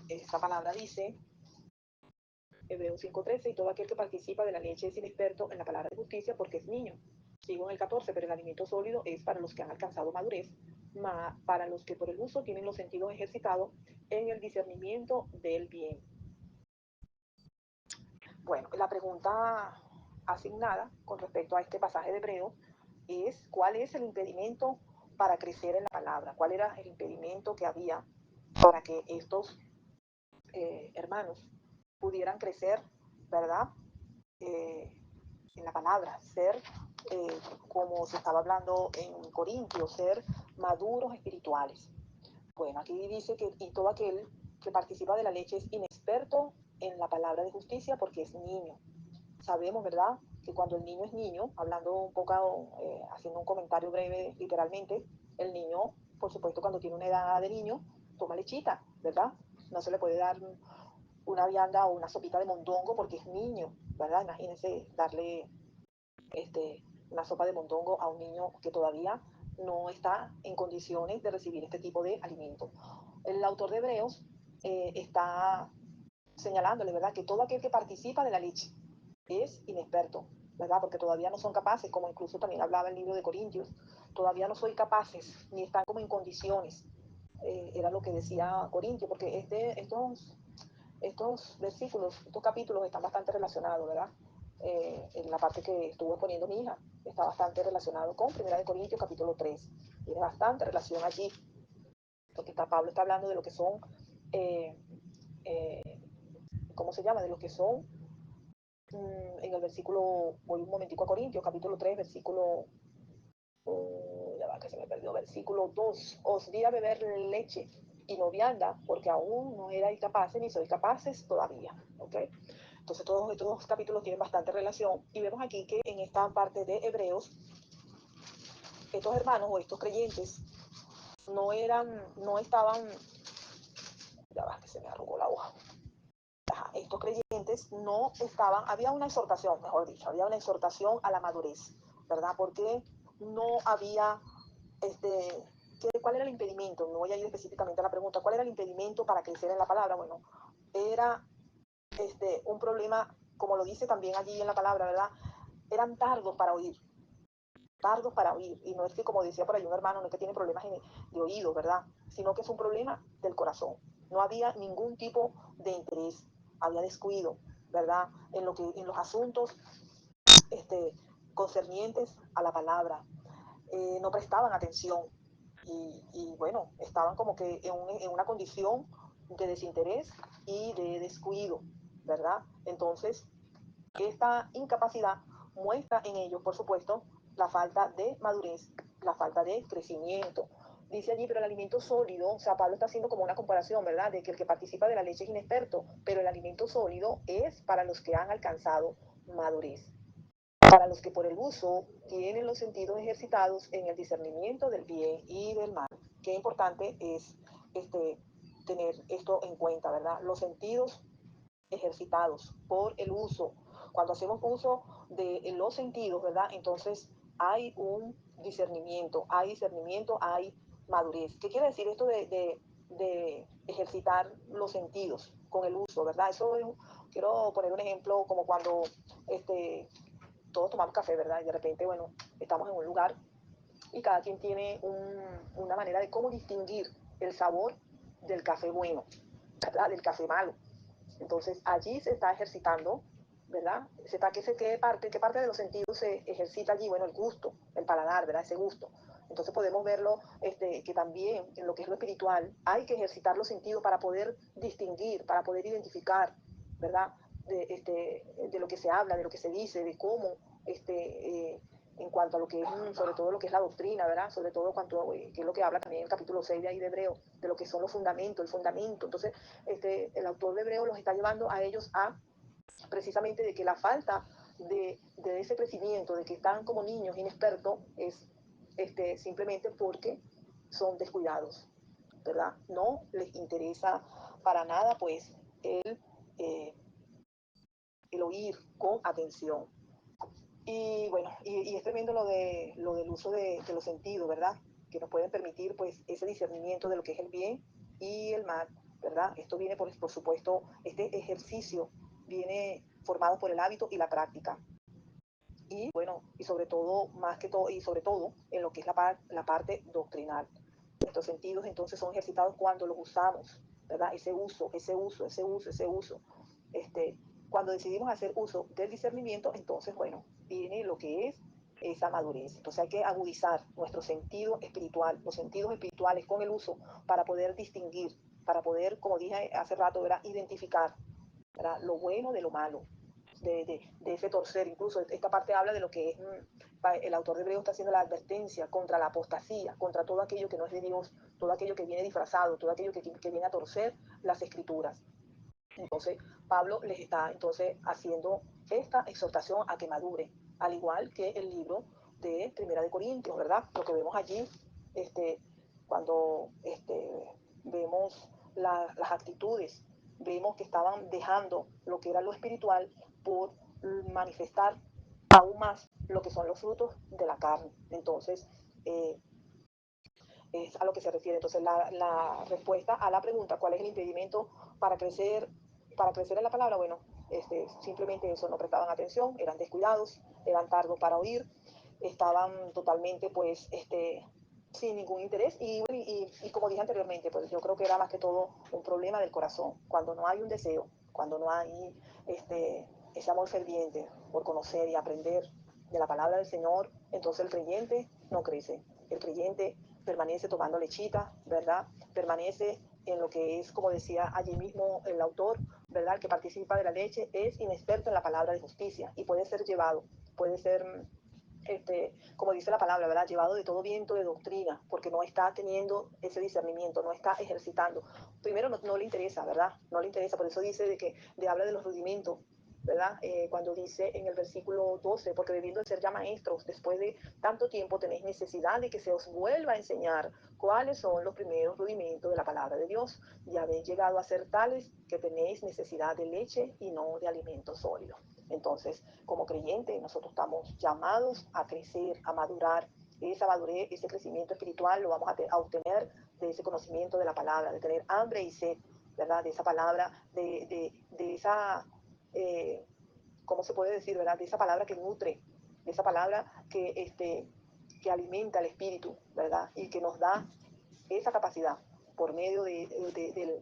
Esta palabra dice, Hebreos 5:13, y todo aquel que participa de la leche es inexperto en la palabra de justicia porque es niño. Sigo en el 14, pero el alimento sólido es para los que han alcanzado madurez, para los que por el uso tienen los sentidos ejercitados en el discernimiento del bien. Bueno, la pregunta asignada con respecto a este pasaje de Hebreo es ¿cuál es el impedimento para crecer en la palabra? ¿Cuál era el impedimento que había para que estos hermanos pudieran crecer, ¿verdad? Eh, en la palabra, ser, como se estaba hablando en Corintios, ser maduros espirituales. Bueno, aquí dice que y todo aquel que participa de la leche es inexperto en la palabra de justicia porque es niño. Sabemos, ¿verdad?, que cuando el niño es niño, hablando un poco, haciendo un comentario breve, literalmente, el niño, por supuesto, cuando tiene una edad de niño, toma lechita, ¿verdad? No se le puede dar una vianda o una sopita de mondongo porque es niño, ¿verdad? Imagínense darle una sopa de mondongo a un niño que todavía no está en condiciones de recibir este tipo de alimento. El autor de Hebreos está señalándole, ¿verdad?, que todo aquel que participa de la leche es inexperto, ¿verdad?, porque todavía no son capaces, como incluso también hablaba el libro de Corintios, todavía no soy capaces, ni están como en condiciones, era lo que decía Corintio, porque estos versículos, estos capítulos están bastante relacionados, ¿verdad? En la parte que estuvo poniendo mi hija, está bastante relacionado con 1 Corintios capítulo 3. Tiene bastante relación allí, porque Pablo está hablando de lo que son, eh, eh, ¿cómo se llama? De lo que son, en el versículo, voy un momentico a Corintios, capítulo 3, versículo, ya va que se me perdió, versículo 2. Os di a beber leche y no vianda, porque aún no erais capaces ni sois capaces todavía, ¿ok? Entonces todos estos capítulos tienen bastante relación y vemos aquí que en esta parte de Hebreos, estos hermanos o estos creyentes no estaban, ya va que se me arrugó la hoja, estos creyentes no estaban, había una exhortación, mejor dicho, había una exhortación a la madurez, ¿verdad? Porque no había, ¿cuál era el impedimento? No voy a ir específicamente a la pregunta, ¿cuál era el impedimento para crecer en la palabra? Bueno, era un problema, como lo dice también allí en la palabra, ¿verdad? Eran tardos para oír, y no es que, como decía por ahí un hermano, no es que tiene problemas de oído, ¿verdad? Sino que es un problema del corazón. No había ningún tipo de interés, había descuido, ¿verdad? En los asuntos concernientes a la palabra, no prestaban atención y bueno, estaban como que en una condición de desinterés y de descuido, ¿verdad? Entonces, esta incapacidad muestra en ellos, por supuesto, la falta de madurez, la falta de crecimiento. Dice allí, pero el alimento sólido, o sea, Pablo está haciendo como una comparación, ¿verdad?, de que el que participa de la leche es inexperto, pero el alimento sólido es para los que han alcanzado madurez, para los que por el uso tienen los sentidos ejercitados en el discernimiento del bien y del mal. Qué importante es tener esto en cuenta, ¿verdad? Los sentidos ejercitados por el uso. Cuando hacemos uso de los sentidos, ¿verdad? Entonces hay un discernimiento, hay madurez. ¿Qué quiere decir esto de ejercitar los sentidos? con el uso, ¿verdad? Quiero poner un ejemplo como cuando todos tomamos café, ¿verdad? Y de repente, bueno, estamos en un lugar y cada quien tiene una manera de cómo distinguir el sabor del café bueno, ¿verdad? Del café malo. Entonces allí se está ejercitando, ¿verdad? ¿Qué parte de los sentidos se ejercita allí? Bueno, el gusto, el paladar, ¿verdad? Ese gusto. Entonces podemos verlo que también en lo que es lo espiritual hay que ejercitar los sentidos para poder distinguir, para poder identificar, ¿verdad? De lo que se habla, de lo que se dice, de cómo en cuanto a lo que es, sobre todo lo que es la doctrina, ¿verdad? Sobre todo que es lo que habla también el capítulo 6 de ahí de Hebreo, de lo que son los fundamentos, el fundamento. Entonces, el autor de Hebreo los está llevando a ellos a precisamente de que la falta de ese crecimiento, de que están como niños inexpertos, es simplemente porque son descuidados, ¿verdad? No les interesa para nada, pues, eh, el oír con atención. Y bueno, y es tremendo lo del uso de los sentidos, ¿verdad? Que nos pueden permitir pues ese discernimiento de lo que es el bien y el mal, ¿verdad? Esto viene por supuesto, este ejercicio viene formado por el hábito y la práctica. Y bueno, y sobre todo, más que todo, y sobre todo en lo que es la parte doctrinal. Estos sentidos entonces son ejercitados cuando los usamos, ¿verdad? Ese uso, ese uso, ese uso, ese uso. Cuando decidimos hacer uso del discernimiento, entonces, bueno, viene lo que es esa madurez. Entonces hay que agudizar nuestro sentido espiritual, los sentidos espirituales con el uso para poder distinguir, para poder, como dije hace rato, ¿verdad? Identificar, ¿verdad? Lo bueno de lo malo, de ese torcer. Incluso esta parte habla de lo que es, el autor de Hebreo está haciendo la advertencia contra la apostasía, contra todo aquello que no es de Dios, todo aquello que viene disfrazado, todo aquello que viene a torcer las escrituras. Entonces, Pablo les está entonces haciendo esta exhortación a que madure, al igual que el libro de Primera de Corintios, ¿verdad? Lo que vemos allí, cuando vemos las actitudes, vemos que estaban dejando lo que era lo espiritual por manifestar aún más lo que son los frutos de la carne. Entonces, es a lo que se refiere. Entonces, la respuesta a la pregunta, ¿cuál es el impedimento para crecer, en la palabra? Bueno, simplemente eso, no prestaban atención, eran descuidados, eran tardos para oír, estaban totalmente, pues, sin ningún interés. Y como dije anteriormente, pues yo creo que era más que todo un problema del corazón. Cuando no hay un deseo, cuando no hay ese amor ferviente por conocer y aprender de la palabra del Señor, entonces el creyente no crece. El creyente permanece tomando lechita, ¿verdad? Permanece en lo que es, como decía allí mismo el autor, ¿verdad? El que participa de la leche es inexperto en la palabra de justicia y puede ser llevado, puede ser, como dice la palabra, ¿verdad? Llevado de todo viento de doctrina, porque no está teniendo ese discernimiento, no está ejercitando. Primero no le interesa, ¿verdad? No le interesa, por eso dice habla de los rudimentos, ¿verdad? Cuando dice en el versículo 12, porque debiendo de ser ya maestros, después de tanto tiempo tenéis necesidad de que se os vuelva a enseñar cuáles son los primeros rudimentos de la palabra de Dios. Y habéis llegado a ser tales que tenéis necesidad de leche y no de alimento sólido. Entonces, como creyente, nosotros estamos llamados a crecer, a madurar. Esa madurez, ese crecimiento espiritual lo vamos a obtener de ese conocimiento de la palabra, de tener hambre y sed, ¿verdad? De esa palabra, de esa ¿cómo se puede decir, verdad? De esa palabra que nutre, de esa palabra que alimenta el espíritu, ¿verdad? Y que nos da esa capacidad por medio de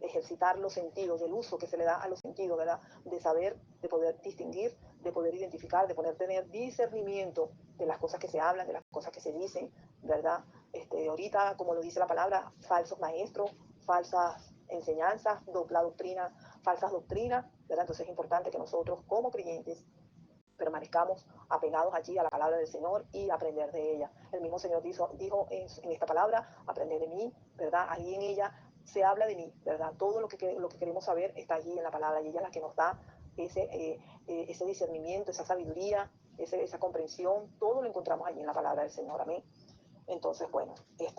ejercitar los sentidos, del uso que se le da a los sentidos, ¿verdad? De saber, de poder distinguir, de poder identificar, de poder tener discernimiento de las cosas que se hablan, de las cosas que se dicen, ¿verdad? Ahorita, como lo dice la palabra, falsos maestros, falsas enseñanzas, la doctrina, falsas doctrinas, ¿verdad? Entonces es importante que nosotros como creyentes permanezcamos apegados allí a la palabra del Señor y aprender de ella. El mismo Señor dijo en esta palabra, aprender de mí, ¿verdad? Allí en ella se habla de mí, ¿verdad? Todo lo que queremos saber está allí en la palabra y ella es la que nos da ese discernimiento, esa sabiduría, esa comprensión, todo lo encontramos allí en la palabra del Señor. Amén. Entonces, bueno,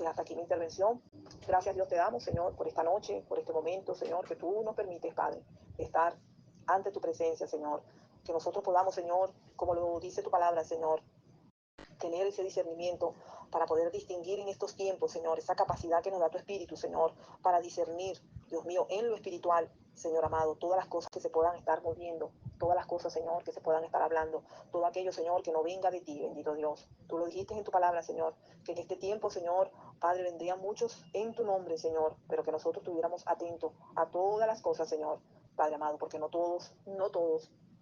hasta aquí mi intervención. Gracias Dios te damos, Señor, por esta noche, por este momento, Señor, que tú nos permites, Padre, estar ante tu presencia, Señor. Que nosotros podamos, Señor, como lo dice tu palabra, Señor, tener ese discernimiento para poder distinguir en estos tiempos, Señor, esa capacidad que nos da tu Espíritu, Señor, para discernir, Dios mío, en lo espiritual, Señor amado, todas las cosas que se puedan estar moviendo, todas las cosas, Señor, que se puedan estar hablando, todo aquello, Señor, que no venga de ti, bendito Dios. Tú lo dijiste en tu palabra, Señor, que en este tiempo, Señor, Padre, vendrían muchos en tu nombre, Señor, pero que nosotros estuviéramos atentos a todas las cosas, Señor, Padre amado, porque no todos,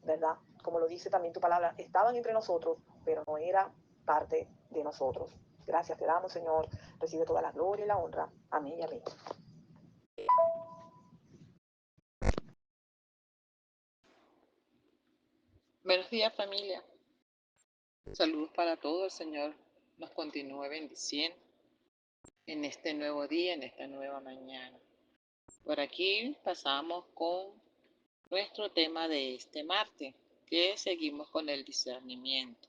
¿verdad? Como lo dice también tu palabra, estaban entre nosotros, pero no era parte de nosotros. Gracias te damos, Señor. Recibe toda la gloria y la honra. Amén y amén. Buenos días, familia. Saludos para todos. El Señor nos continúe bendiciendo en este nuevo día, en esta nueva mañana. Por aquí pasamos con nuestro tema de este martes, que seguimos con el discernimiento.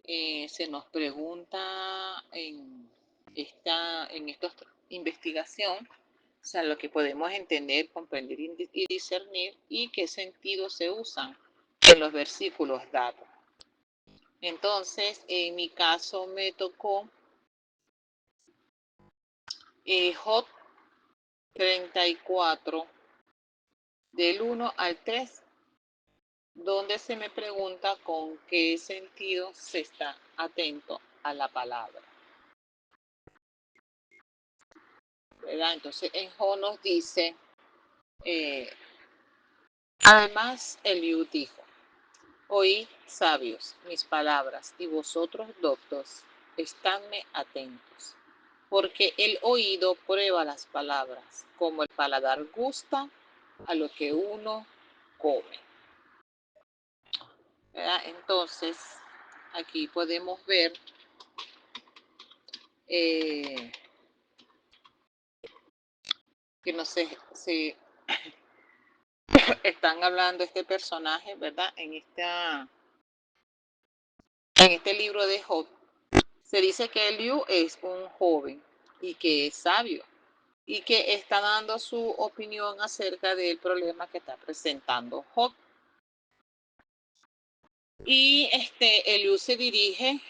Se nos pregunta en esta investigación, o sea, lo que podemos entender, comprender y discernir y qué sentidos se usan en los versículos dados. Entonces, en mi caso me tocó Job 34, del 1 al 3, donde se me pregunta con qué sentido se está atento a la palabra, ¿verdad? Entonces, en Job nos dice, además Eliú dijo, oíd sabios mis palabras y vosotros doctos, estadme atentos. Porque el oído prueba las palabras, como el paladar gusta a lo que uno come. ¿Verdad? Entonces, aquí podemos ver que no sé si están hablando este personaje, ¿verdad? En este libro de Job, se dice que Eliú es un joven y que es sabio y que está dando su opinión acerca del problema que está presentando Job. Y Eliú se dirige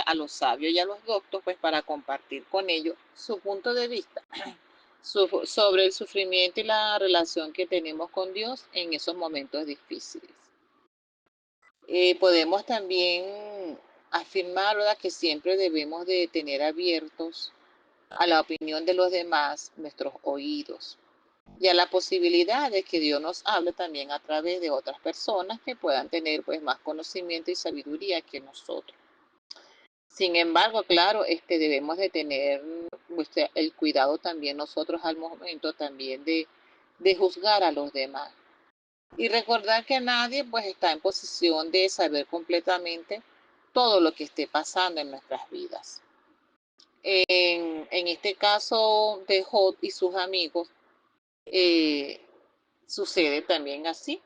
a los sabios y a los doctos pues para compartir con ellos su punto de vista sobre el sufrimiento y la relación que tenemos con Dios en esos momentos difíciles. Podemos también afirmar, ¿verdad?, que siempre debemos de tener abiertos a la opinión de los demás nuestros oídos y a la posibilidad de que Dios nos hable también a través de otras personas que puedan tener pues más conocimiento y sabiduría que nosotros. Sin embargo, claro, debemos de tener el cuidado también nosotros al momento también de juzgar a los demás. Y recordar que nadie pues está en posición de saber completamente todo lo que esté pasando en nuestras vidas. En este caso de Job y sus amigos, sucede también así.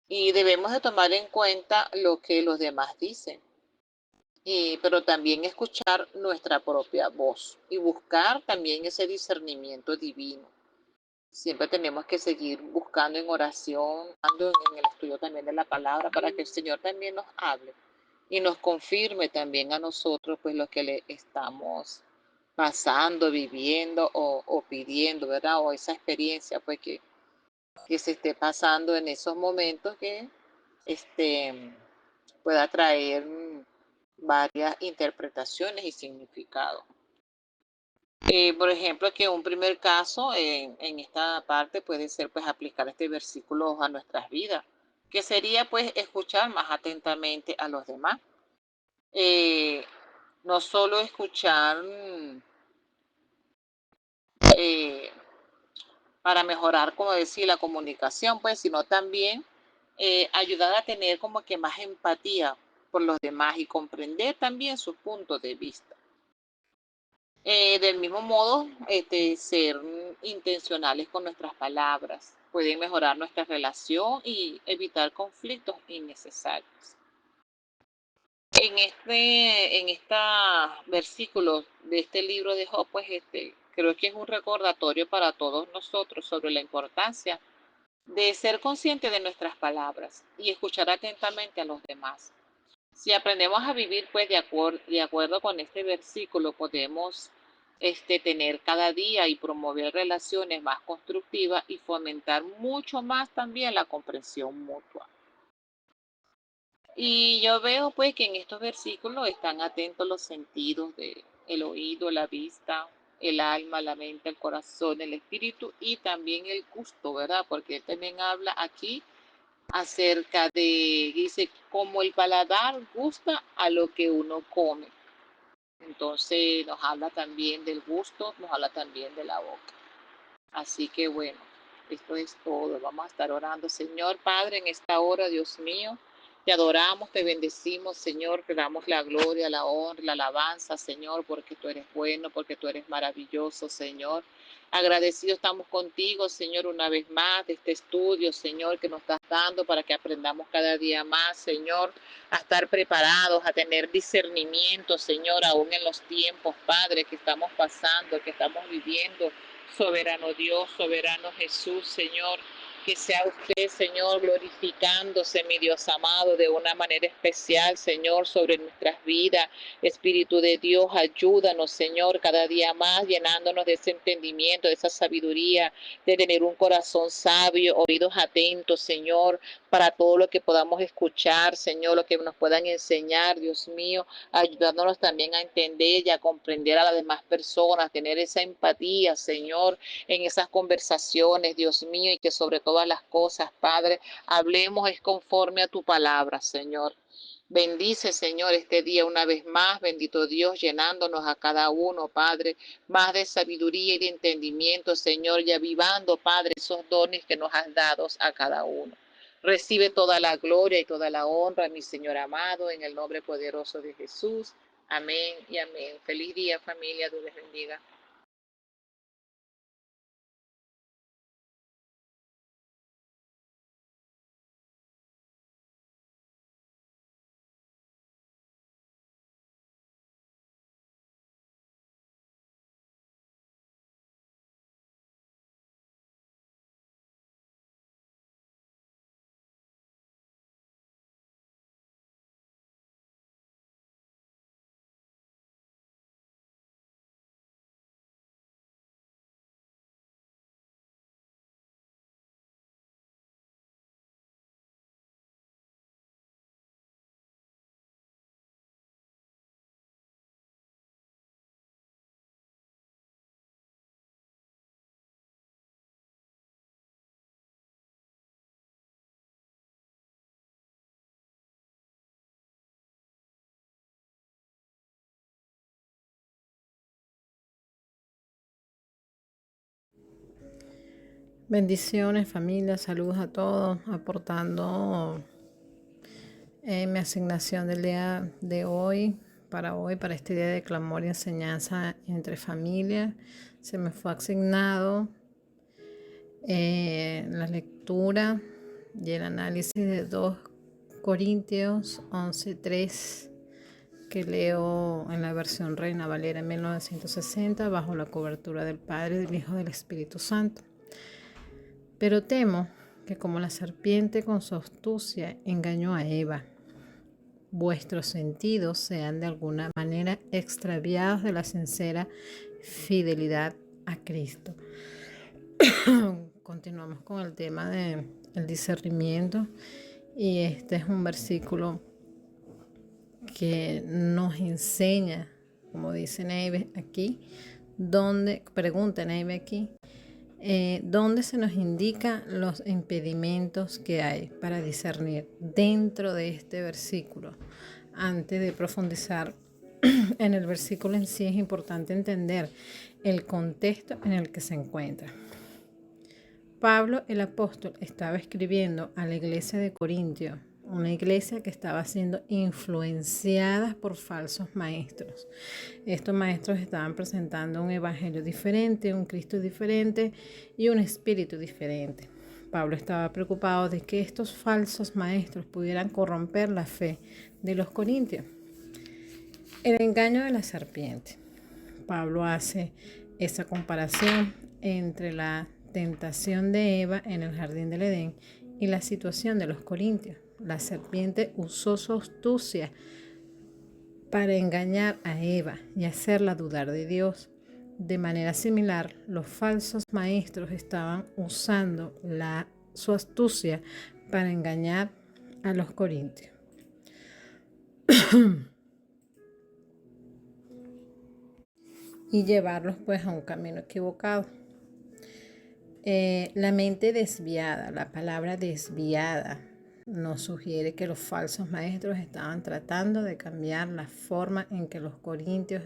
Y debemos de tomar en cuenta lo que los demás dicen, pero también escuchar nuestra propia voz y buscar también ese discernimiento divino. Siempre tenemos que seguir buscando en oración, en el estudio también de la palabra, para que el Señor también nos hable y nos confirme también a nosotros pues lo que le estamos pasando, viviendo o pidiendo, ¿verdad? O esa experiencia pues que se esté pasando en esos momentos que pueda traer varias interpretaciones y significados. Por ejemplo, que un primer caso en esta parte puede ser pues aplicar este versículo a nuestras vidas, que sería pues escuchar más atentamente a los demás. No solo escuchar para mejorar, como decir, la comunicación, pues, sino también ayudar a tener como que más empatía por los demás y comprender también sus puntos de vista. Del mismo modo, ser intencionales con nuestras palabras pueden mejorar nuestra relación y evitar conflictos innecesarios. En estos versículos de este libro de Job, pues creo que es un recordatorio para todos nosotros sobre la importancia de ser consciente de nuestras palabras y escuchar atentamente a los demás. Si aprendemos a vivir pues de acuerdo con este versículo, podemos tener cada día y promover relaciones más constructivas y fomentar mucho más también la comprensión mutua. Y yo veo pues que en estos versículos están atentos los sentidos de el oído, la vista, el alma, la mente, el corazón, el espíritu y también el gusto, ¿verdad? Porque él también habla aquí acerca de, dice, como el paladar gusta a lo que uno come. Entonces nos habla también del gusto, nos habla también de la boca. Así que bueno, esto es todo. Vamos a estar orando. Señor Padre, en esta hora, Dios mío, te adoramos, te bendecimos, Señor, te damos la gloria, la honra, la alabanza, Señor, porque tú eres bueno, porque tú eres maravilloso, Señor. Agradecidos estamos contigo, Señor, una vez más de este estudio, Señor, que nos estás dando para que aprendamos cada día más, Señor, a estar preparados, a tener discernimiento, Señor, aún en los tiempos, Padre, que estamos pasando, que estamos viviendo. Soberano Dios, soberano Jesús, Señor, que sea usted, Señor, glorificándose, mi Dios amado, de una manera especial, Señor, sobre nuestras vidas. Espíritu de Dios, ayúdanos, Señor, cada día más, llenándonos de ese entendimiento, de esa sabiduría, de tener un corazón sabio, oídos atentos, Señor, para todo lo que podamos escuchar, Señor, lo que nos puedan enseñar, Dios mío, ayudándonos también a entender y a comprender a las demás personas, tener esa empatía, Señor, en esas conversaciones, Dios mío, y que sobre todas las cosas, Padre, hablemos es conforme a tu palabra, Señor. Bendice, Señor, este día una vez más, bendito Dios, llenándonos a cada uno, Padre, más de sabiduría y de entendimiento, Señor, y avivando, Padre, esos dones que nos has dado a cada uno. Recibe toda la gloria y toda la honra, mi Señor amado, en el nombre poderoso de Jesús. Amén y amén. Feliz día, familia. Dios les bendiga. Bendiciones, familia, saludos a todos, aportando mi asignación del día de hoy, para este día de clamor y enseñanza entre familias. Se me fue asignado la lectura y el análisis de 2 Corintios 11:3, que leo en la versión Reina Valera 1960, bajo la cobertura del Padre, del Hijo y del Espíritu Santo. Pero temo que como la serpiente con su astucia engañó a Eva, vuestros sentidos sean de alguna manera extraviados de la sincera fidelidad a Cristo. Continuamos con el tema del discernimiento, y este es un versículo que nos enseña, como dice Neive aquí, pregunta Neive aquí, donde se nos indica los impedimentos que hay para discernir dentro de este versículo. Antes de profundizar en el versículo en sí, es importante entender el contexto en el que se encuentra. Pablo el apóstol estaba escribiendo a la iglesia de Corintio, una iglesia que estaba siendo influenciada por falsos maestros. Estos maestros estaban presentando un evangelio diferente, un Cristo diferente y un espíritu diferente. Pablo estaba preocupado de que estos falsos maestros pudieran corromper la fe de los corintios. El engaño de la serpiente. Pablo hace esa comparación entre la tentación de Eva en el jardín del Edén y la situación de los corintios. La serpiente usó su astucia para engañar a Eva y hacerla dudar de Dios. De manera similar, los falsos maestros estaban usando su astucia para engañar a los corintios. Y llevarlos pues a un camino equivocado. La mente desviada, la palabra desviada, nos sugiere que los falsos maestros estaban tratando de cambiar la forma en que los corintios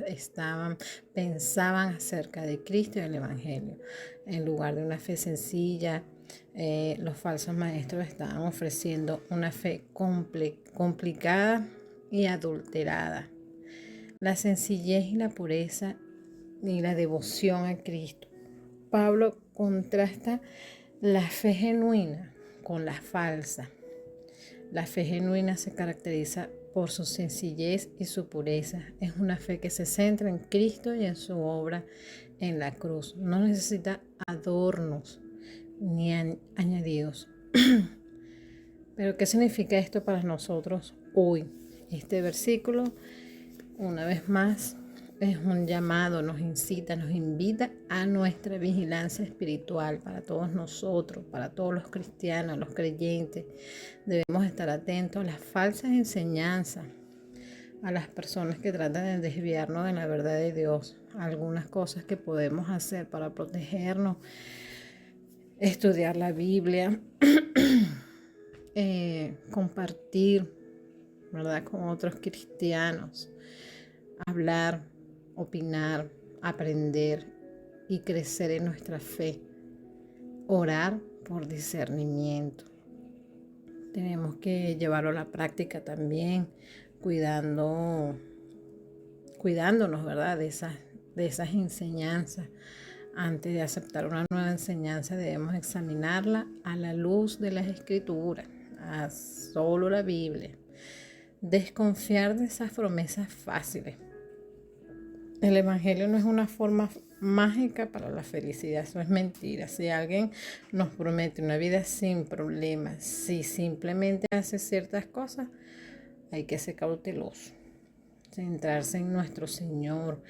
pensaban acerca de Cristo y el Evangelio. En lugar de una fe sencilla, los falsos maestros estaban ofreciendo una fe complicada y adulterada. La sencillez y la pureza y la devoción a Cristo. Pablo contrasta la fe genuina con la falsa. La fe genuina se caracteriza por su sencillez y su pureza. Es una fe que se centra en Cristo y en su obra en la cruz. No necesita adornos ni añadidos. Pero ¿qué significa esto para nosotros hoy? Este versículo, una vez más, es un llamado, nos incita, nos invita a nuestra vigilancia espiritual para todos nosotros, para todos los cristianos, los creyentes. Debemos estar atentos a las falsas enseñanzas, a las personas que tratan de desviarnos de la verdad de Dios, algunas cosas que podemos hacer para protegernos, estudiar la Biblia, compartir, ¿verdad?, con otros cristianos, hablar, opinar, aprender y crecer en nuestra fe, orar por discernimiento. Tenemos que llevarlo a la práctica también, cuidándonos, ¿verdad?, de esas enseñanzas. Antes de aceptar una nueva enseñanza debemos examinarla a la luz de las Escrituras, a solo la Biblia. Desconfiar de esas promesas fáciles. El Evangelio no es una forma mágica para la felicidad, eso es mentira. Si alguien nos promete una vida sin problemas, si simplemente hace ciertas cosas, hay que ser cauteloso, centrarse en nuestro Señor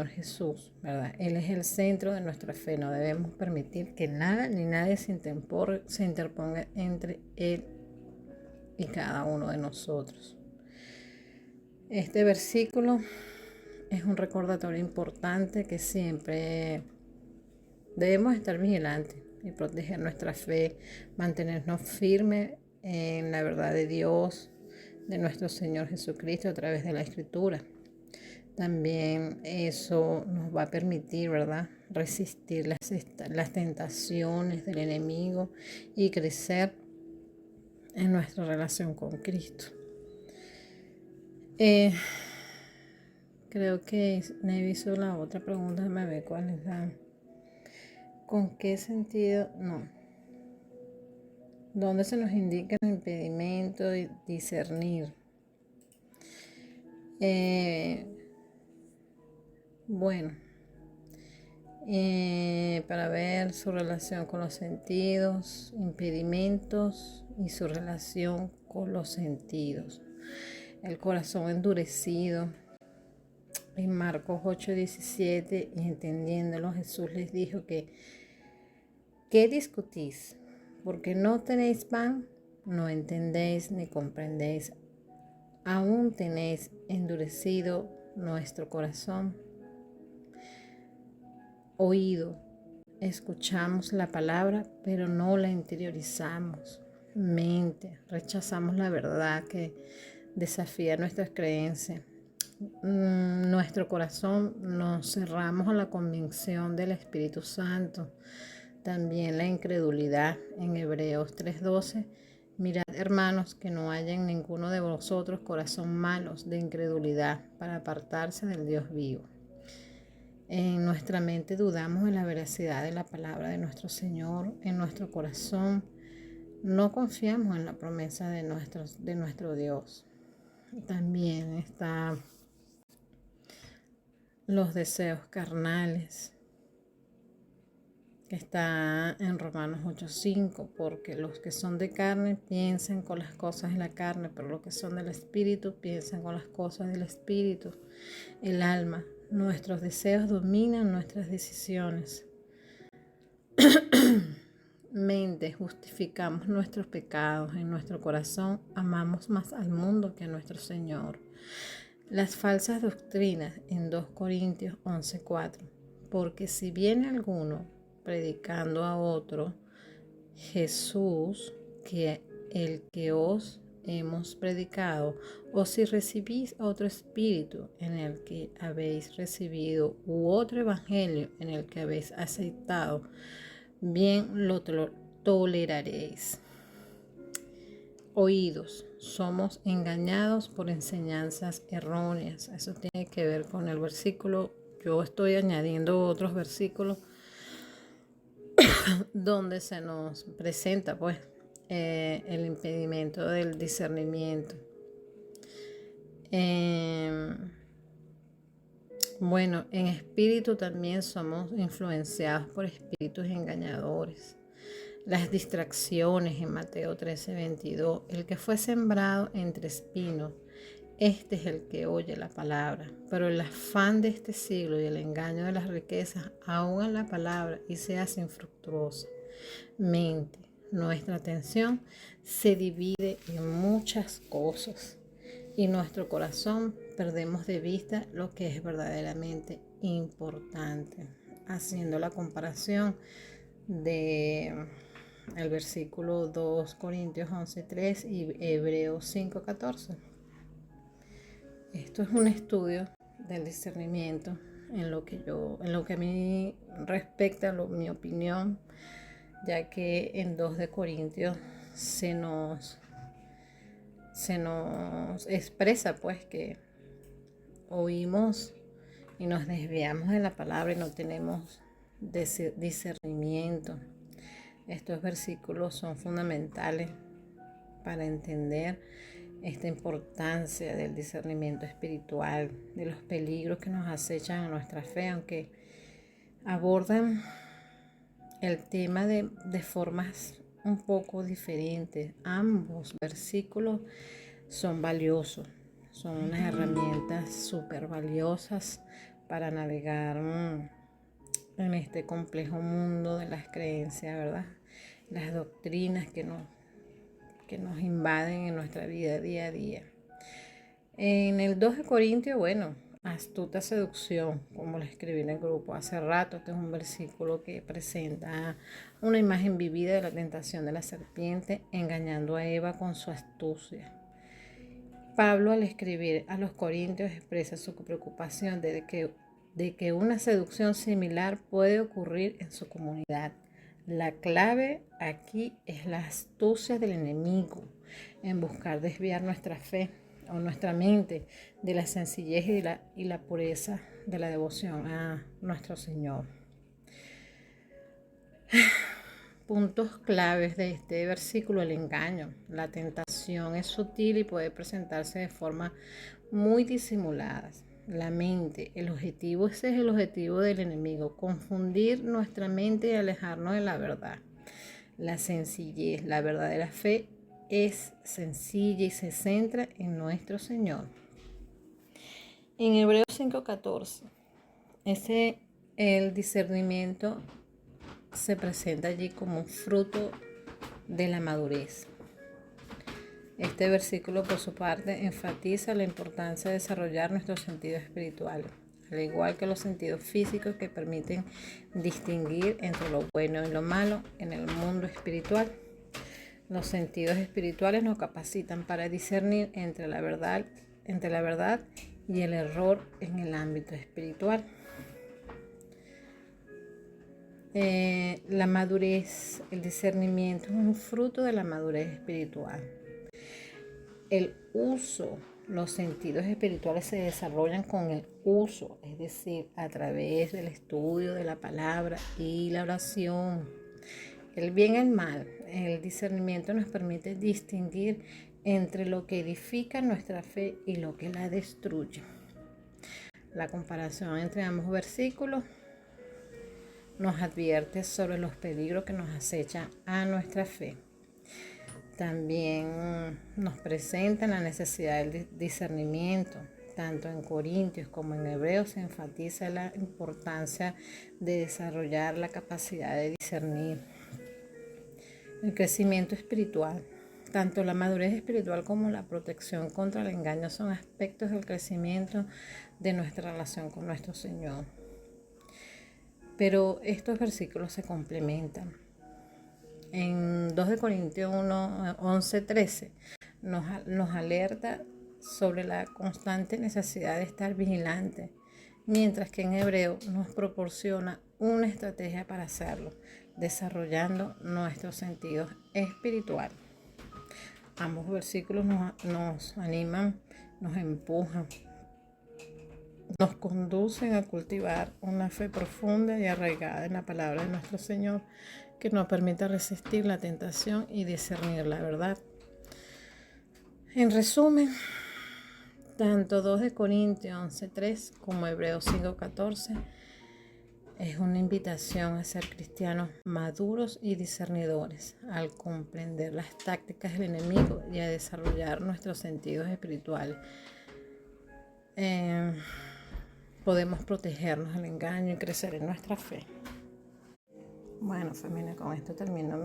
Jesús, ¿verdad? Él es el centro de nuestra fe, no debemos permitir que nada ni nadie se interponga entre Él y cada uno de nosotros. Este versículo es un recordatorio importante que siempre debemos estar vigilantes y proteger nuestra fe, mantenernos firmes en la verdad de Dios, de nuestro Señor Jesucristo a través de la Escritura. También eso nos va a permitir, ¿verdad?, resistir las tentaciones del enemigo y crecer en nuestra relación con Cristo. Creo que Neve hizo la otra pregunta, me ve cuál es la... ¿Con qué sentido? No. ¿Dónde se nos indica el impedimento de discernir? Para ver su relación con los sentidos, impedimentos y su relación con los sentidos. El corazón endurecido. En Marcos 8:17, y entendiéndolo, Jesús les dijo ¿qué discutís? Porque no tenéis pan, no entendéis ni comprendéis. Aún tenéis endurecido nuestro corazón. Oído, escuchamos la palabra, pero no la interiorizamos. Mente, rechazamos la verdad que desafía nuestras creencias. Nuestro corazón nos cerramos a la convicción del Espíritu Santo. También la incredulidad. En Hebreos 3:12, mirad, hermanos, que no haya en ninguno de vosotros corazón malos de incredulidad para apartarse del Dios vivo. En nuestra mente dudamos de la veracidad de la palabra de nuestro Señor. En nuestro corazón no confiamos en la promesa de nuestro Dios. También está los deseos carnales, que está en Romanos 8:5, porque los que son de carne piensan con las cosas de la carne, pero los que son del Espíritu piensan con las cosas del Espíritu. El alma Nuestros deseos dominan nuestras decisiones. Mente, justificamos nuestros pecados. En nuestro corazón amamos más al mundo que a nuestro Señor. Las falsas doctrinas en 2 Corintios 11:4. Porque si viene alguno predicando a otro Jesús que el que os hemos predicado, o si recibís otro espíritu en el que habéis recibido, u otro evangelio en el que habéis aceptado, bien lo toleraréis. Oídos, somos engañados por enseñanzas erróneas. Eso tiene que ver con el versículo. Yo estoy añadiendo otros versículos donde se nos presenta pues el impedimento del discernimiento. Bueno, en espíritu también somos influenciados por espíritus engañadores. Las distracciones en Mateo 13:22. El que fue sembrado entre espinos, este es el que oye la palabra, pero el afán de este siglo y el engaño de las riquezas ahogan la palabra y se hace infructuosa. Mente, nuestra atención se divide en muchas cosas y nuestro corazón perdemos de vista lo que es verdaderamente importante. Haciendo la comparación de el versículo 2 Corintios 11:3 y Hebreos 5:14. Esto es un estudio del discernimiento en lo que a mí respecta, mi opinión, ya que en 2 de Corintios se nos expresa pues que oímos y nos desviamos de la palabra y no tenemos discernimiento. Estos versículos son fundamentales para entender esta importancia del discernimiento espiritual, de los peligros que nos acechan a nuestra fe, aunque abordan el tema de formas un poco diferentes. Ambos versículos son valiosos, son unas herramientas súper valiosas para navegar en este complejo mundo de las creencias, ¿verdad? Las doctrinas que nos invaden en nuestra vida día a día. En el 2 de Corintios, bueno, astuta seducción, como lo escribí en el grupo hace rato. Este es un versículo que presenta una imagen vivida de la tentación de la serpiente engañando a Eva con su astucia. Pablo, al escribir a los Corintios, expresa su preocupación de que una seducción similar puede ocurrir en su comunidad. La clave aquí es la astucia del enemigo en buscar desviar nuestra fe o nuestra mente de la sencillez y la pureza de la devoción a nuestro Señor. Puntos claves de este versículo: el engaño. La tentación es sutil y puede presentarse de forma muy disimulada. La mente, ese es el objetivo del enemigo: confundir nuestra mente y alejarnos de la verdad. La sencillez, la verdadera fe es sencilla y se centra en nuestro Señor. En Hebreos 5:14, el discernimiento se presenta allí como un fruto de la madurez. Este versículo, por su parte, enfatiza la importancia de desarrollar nuestros sentidos espirituales, al igual que los sentidos físicos que permiten distinguir entre lo bueno y lo malo en el mundo espiritual. Los sentidos espirituales nos capacitan para discernir entre la verdad y el error en el ámbito espiritual. La madurez, el discernimiento es un fruto de la madurez espiritual. Los sentidos espirituales se desarrollan con el uso, es decir, a través del estudio de la palabra y la oración. El bien y el mal, el discernimiento nos permite distinguir entre lo que edifica nuestra fe y lo que la destruye. La comparación entre ambos versículos nos advierte sobre los peligros que nos acechan a nuestra fe. También nos presenta la necesidad del discernimiento Tanto en Corintios como en Hebreos se enfatiza la importancia de desarrollar la capacidad de discernir. El crecimiento espiritual. Tanto la madurez espiritual como la protección contra el engaño son aspectos del crecimiento de nuestra relación con nuestro Señor. Pero estos versículos se complementan. En 2 de Corintios 1, 11, 13 nos alerta sobre la constante necesidad de estar vigilante, mientras que en Hebreo nos proporciona una estrategia para hacerlo, desarrollando nuestros sentidos espirituales. Ambos versículos nos animan, nos empujan, nos conducen a cultivar una fe profunda y arraigada en la palabra de nuestro Señor, que nos permita resistir la tentación y discernir la verdad. En resumen, tanto 2 de Corintios 11:3 como Hebreos 5:14 es una invitación a ser cristianos maduros y discernidores, al comprender las tácticas del enemigo y a desarrollar nuestros sentidos espirituales. Podemos protegernos del engaño y crecer en nuestra fe. Bueno, familia, con esto termino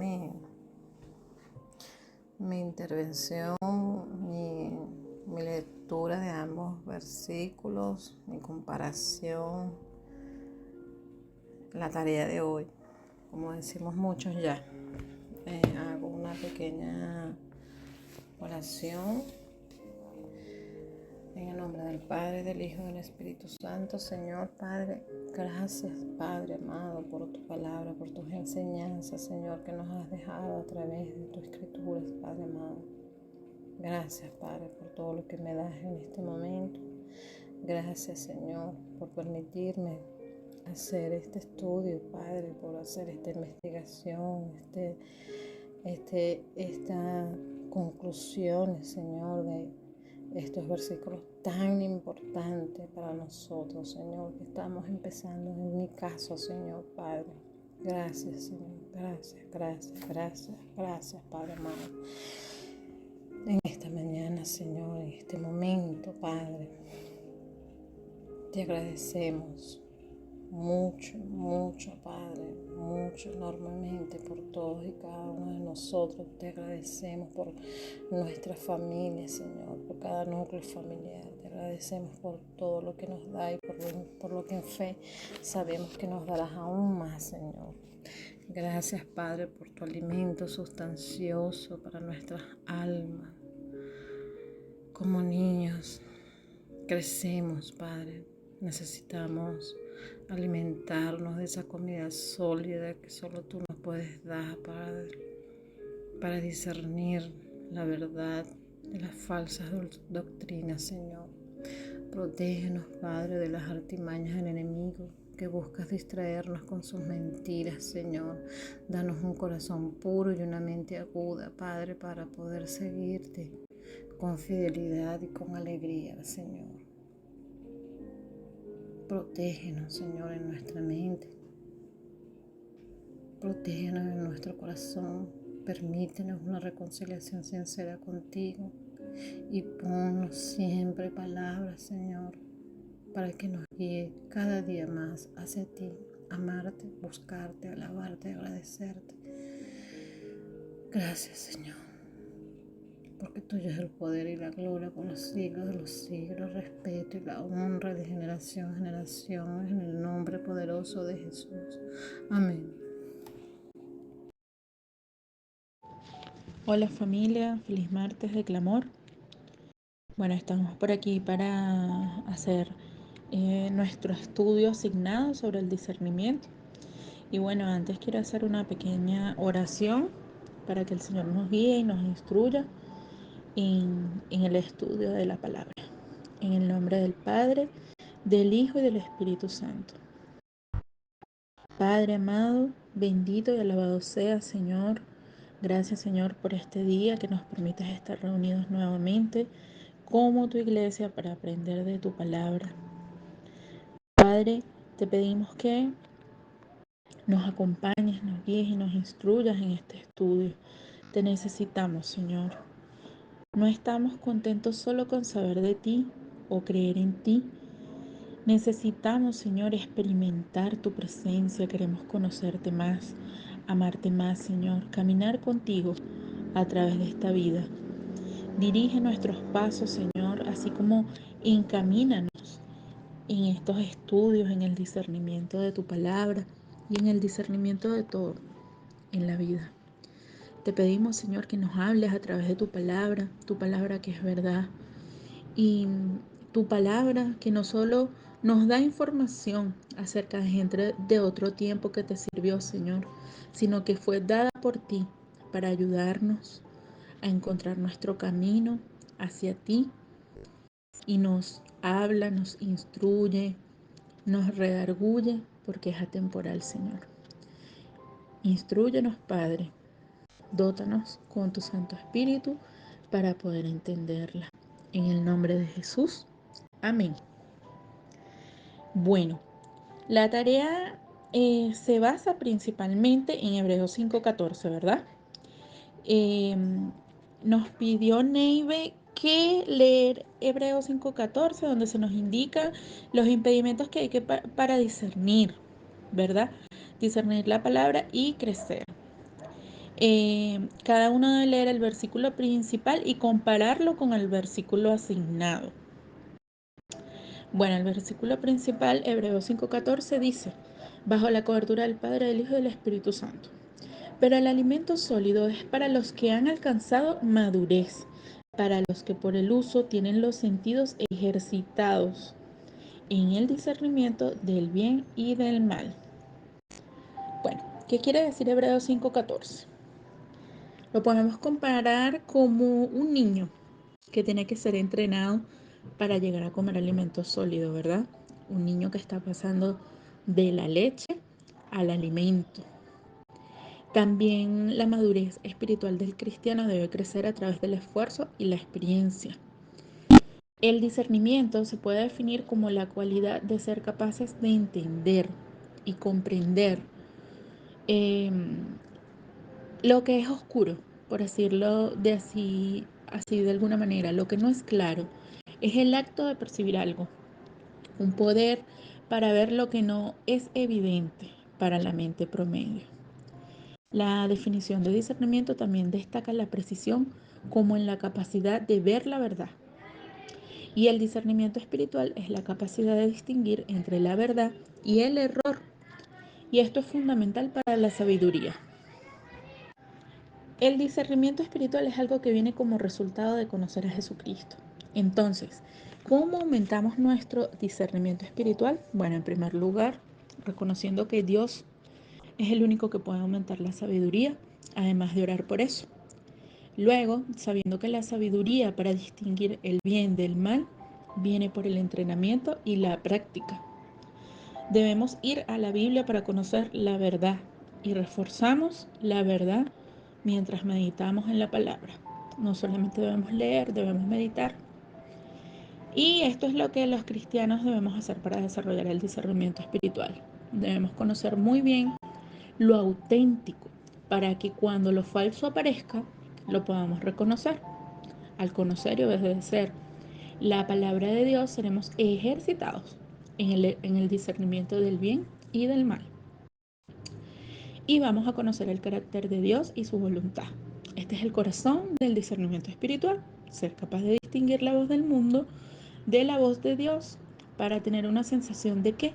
mi intervención, mi lectura de ambos versículos, mi comparación, la tarea de hoy. Como decimos muchos ya, hago una pequeña oración. En el nombre del Padre, del Hijo y del Espíritu Santo. Señor Padre, gracias Padre amado por tu palabra, por tus enseñanzas, Señor, que nos has dejado a través de tus escrituras, Padre amado. Gracias Padre por todo lo que me das en este momento. Gracias Señor por permitirme hacer este estudio, Padre, por hacer esta investigación, esta conclusiones, Señor, de estos versículos tan importantes para nosotros, Señor, que estamos empezando en mi caso, Señor Padre. Gracias, Señor. Gracias, Padre amado. En esta mañana, Señor, en este momento, Padre, te agradecemos mucho, Padre, mucho, enormemente por todos y cada uno de nosotros. Te agradecemos por nuestra familia, Señor, por cada núcleo familiar. Te agradecemos por todo lo que nos da y por lo que en fe sabemos que nos darás aún más, Señor. Gracias, Padre, por tu alimento sustancioso para nuestras almas. Como niños, crecemos, Padre. Necesitamos alimentarnos de esa comida sólida que solo tú nos puedes dar, Padre, para discernir la verdad de las falsas doctrinas, Señor. Protégenos, Padre, de las artimañas del enemigo que buscas distraernos con sus mentiras, Señor. Danos un corazón puro y una mente aguda, Padre, para poder seguirte con fidelidad y con alegría, Señor. Protégenos, Señor, en nuestra mente. Protégenos en nuestro corazón. Permítenos una reconciliación sincera contigo. Y ponnos siempre palabras, Señor, para que nos guíe cada día más hacia ti. Amarte, buscarte, alabarte, agradecerte. Gracias, Señor, porque tuyo es el poder y la gloria por los siglos de los siglos, respeto y la honra de generación en generación, en el nombre poderoso de Jesús. Amén. Hola familia, feliz martes de clamor. Bueno, estamos por aquí para hacer nuestro estudio asignado sobre el discernimiento. Y bueno, antes quiero hacer una pequeña oración para que el Señor nos guíe y nos instruya en el estudio de la palabra. En el nombre del Padre, del Hijo y del Espíritu Santo. Padre amado, bendito y alabado sea, Señor. Gracias, Señor, por este día que nos permites estar reunidos nuevamente como tu iglesia para aprender de tu palabra. Padre, te pedimos que nos acompañes, nos guíes y nos instruyas en este estudio. Te necesitamos, Señor. No estamos contentos solo con saber de ti, o creer en ti. Necesitamos, Señor, experimentar tu presencia. Queremos conocerte más, amarte más, Señor, caminar contigo a través de esta vida. Dirige nuestros pasos, Señor, así como encamínanos en estos estudios, en el discernimiento de tu palabra y en el discernimiento de todo en la vida. Te pedimos, Señor, que nos hables a través de tu palabra que es verdad, y tu palabra que no solo nos da información acerca de gente de otro tiempo que te sirvió, Señor, sino que fue dada por ti para ayudarnos a encontrar nuestro camino hacia ti, y nos habla, nos instruye, nos redarguye, porque es atemporal, Señor. Instrúyenos, Padre, dótanos con tu Santo Espíritu para poder entenderla. En el nombre de Jesús. Amén. Bueno, la tarea se basa principalmente en Hebreos 5:14, ¿verdad? Nos pidió Neive que leer Hebreos 5:14, donde se nos indica los impedimentos que hay para discernir, ¿verdad? Discernir la palabra y crecer. Cada uno debe leer el versículo principal y compararlo con el versículo asignado. Bueno, el versículo principal, Hebreos 5:14, dice: bajo la cobertura del Padre, del Hijo y del Espíritu Santo. Pero el alimento sólido es para los que han alcanzado madurez, para los que por el uso tienen los sentidos ejercitados en el discernimiento del bien y del mal. Bueno, ¿qué quiere decir Hebreos 5:14? Lo podemos comparar como un niño que tiene que ser entrenado para llegar a comer alimentos sólidos, ¿verdad? Un niño que está pasando de la leche al alimento. También la madurez espiritual del cristiano debe crecer a través del esfuerzo y la experiencia. El discernimiento se puede definir como la cualidad de ser capaces de entender y comprender lo que es oscuro, por decirlo así de alguna manera. Lo que no es claro es el acto de percibir algo, un poder para ver lo que no es evidente para la mente promedio. La definición de discernimiento también destaca la precisión como en la capacidad de ver la verdad. Y el discernimiento espiritual es la capacidad de distinguir entre la verdad y el error. Y esto es fundamental para la sabiduría. El discernimiento espiritual es algo que viene como resultado de conocer a Jesucristo. Entonces, ¿cómo aumentamos nuestro discernimiento espiritual? Bueno, en primer lugar, reconociendo que Dios es el único que puede aumentar la sabiduría, además de orar por eso. Luego, sabiendo que la sabiduría para distinguir el bien del mal viene por el entrenamiento y la práctica. Debemos ir a la Biblia para conocer la verdad y reforzamos la verdad mientras meditamos en la palabra. No solamente debemos leer, debemos meditar. Y esto es lo que los cristianos debemos hacer para desarrollar el discernimiento espiritual. Debemos conocer muy bien lo auténtico para que cuando lo falso aparezca lo podamos reconocer. Al conocer y obedecer la palabra de Dios seremos ejercitados en el discernimiento del bien y del mal. Y vamos a conocer el carácter de Dios y su voluntad. Este es el corazón del discernimiento espiritual, ser capaz de distinguir la voz del mundo de la voz de Dios para tener una sensación de que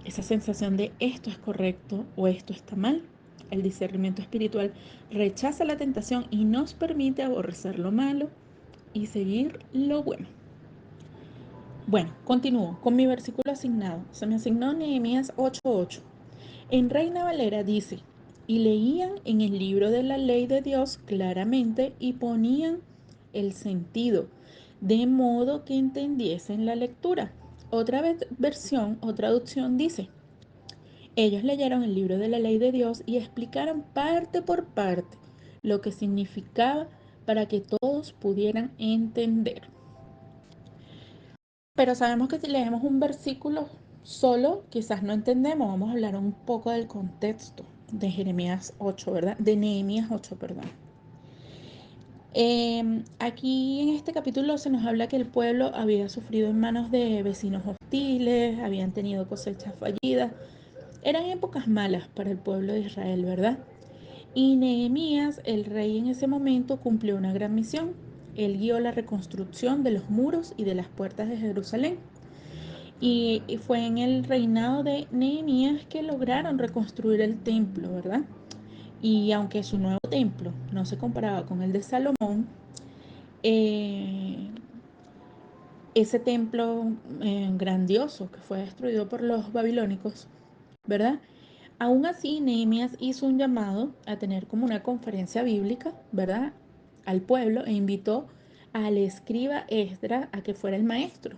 esa sensación de esto es correcto o esto está mal. El discernimiento espiritual rechaza la tentación y nos permite aborrecer lo malo y seguir lo bueno. Bueno, continúo con mi versículo asignado. Se me asignó Nehemías 8:8. En Reina Valera dice: y leían en el libro de la ley de Dios claramente y ponían el sentido, de modo que entendiesen la lectura. Otra versión o traducción dice: ellos leyeron el libro de la ley de Dios y explicaron parte por parte lo que significaba para que todos pudieran entender. Pero sabemos que si leemos un versículo solo, quizás no entendemos. Vamos a hablar un poco del contexto de Jeremías 8, ¿verdad? De Nehemías 8, perdón. Aquí en este capítulo se nos habla que el pueblo había sufrido en manos de vecinos hostiles, habían tenido cosechas fallidas. Eran épocas malas para el pueblo de Israel, ¿verdad? Y Nehemías, el rey en ese momento, cumplió una gran misión. Él guió la reconstrucción de los muros y de las puertas de Jerusalén. Y fue en el reinado de Nehemías que lograron reconstruir el templo, ¿verdad? Y aunque su nuevo templo no se comparaba con el de Salomón, eh, ese templo grandioso que fue destruido por los babilónicos, ¿verdad? Aún así, Nehemías hizo un llamado a tener como una conferencia bíblica, ¿verdad? Al pueblo e invitó al escriba Esdras a que fuera el maestro,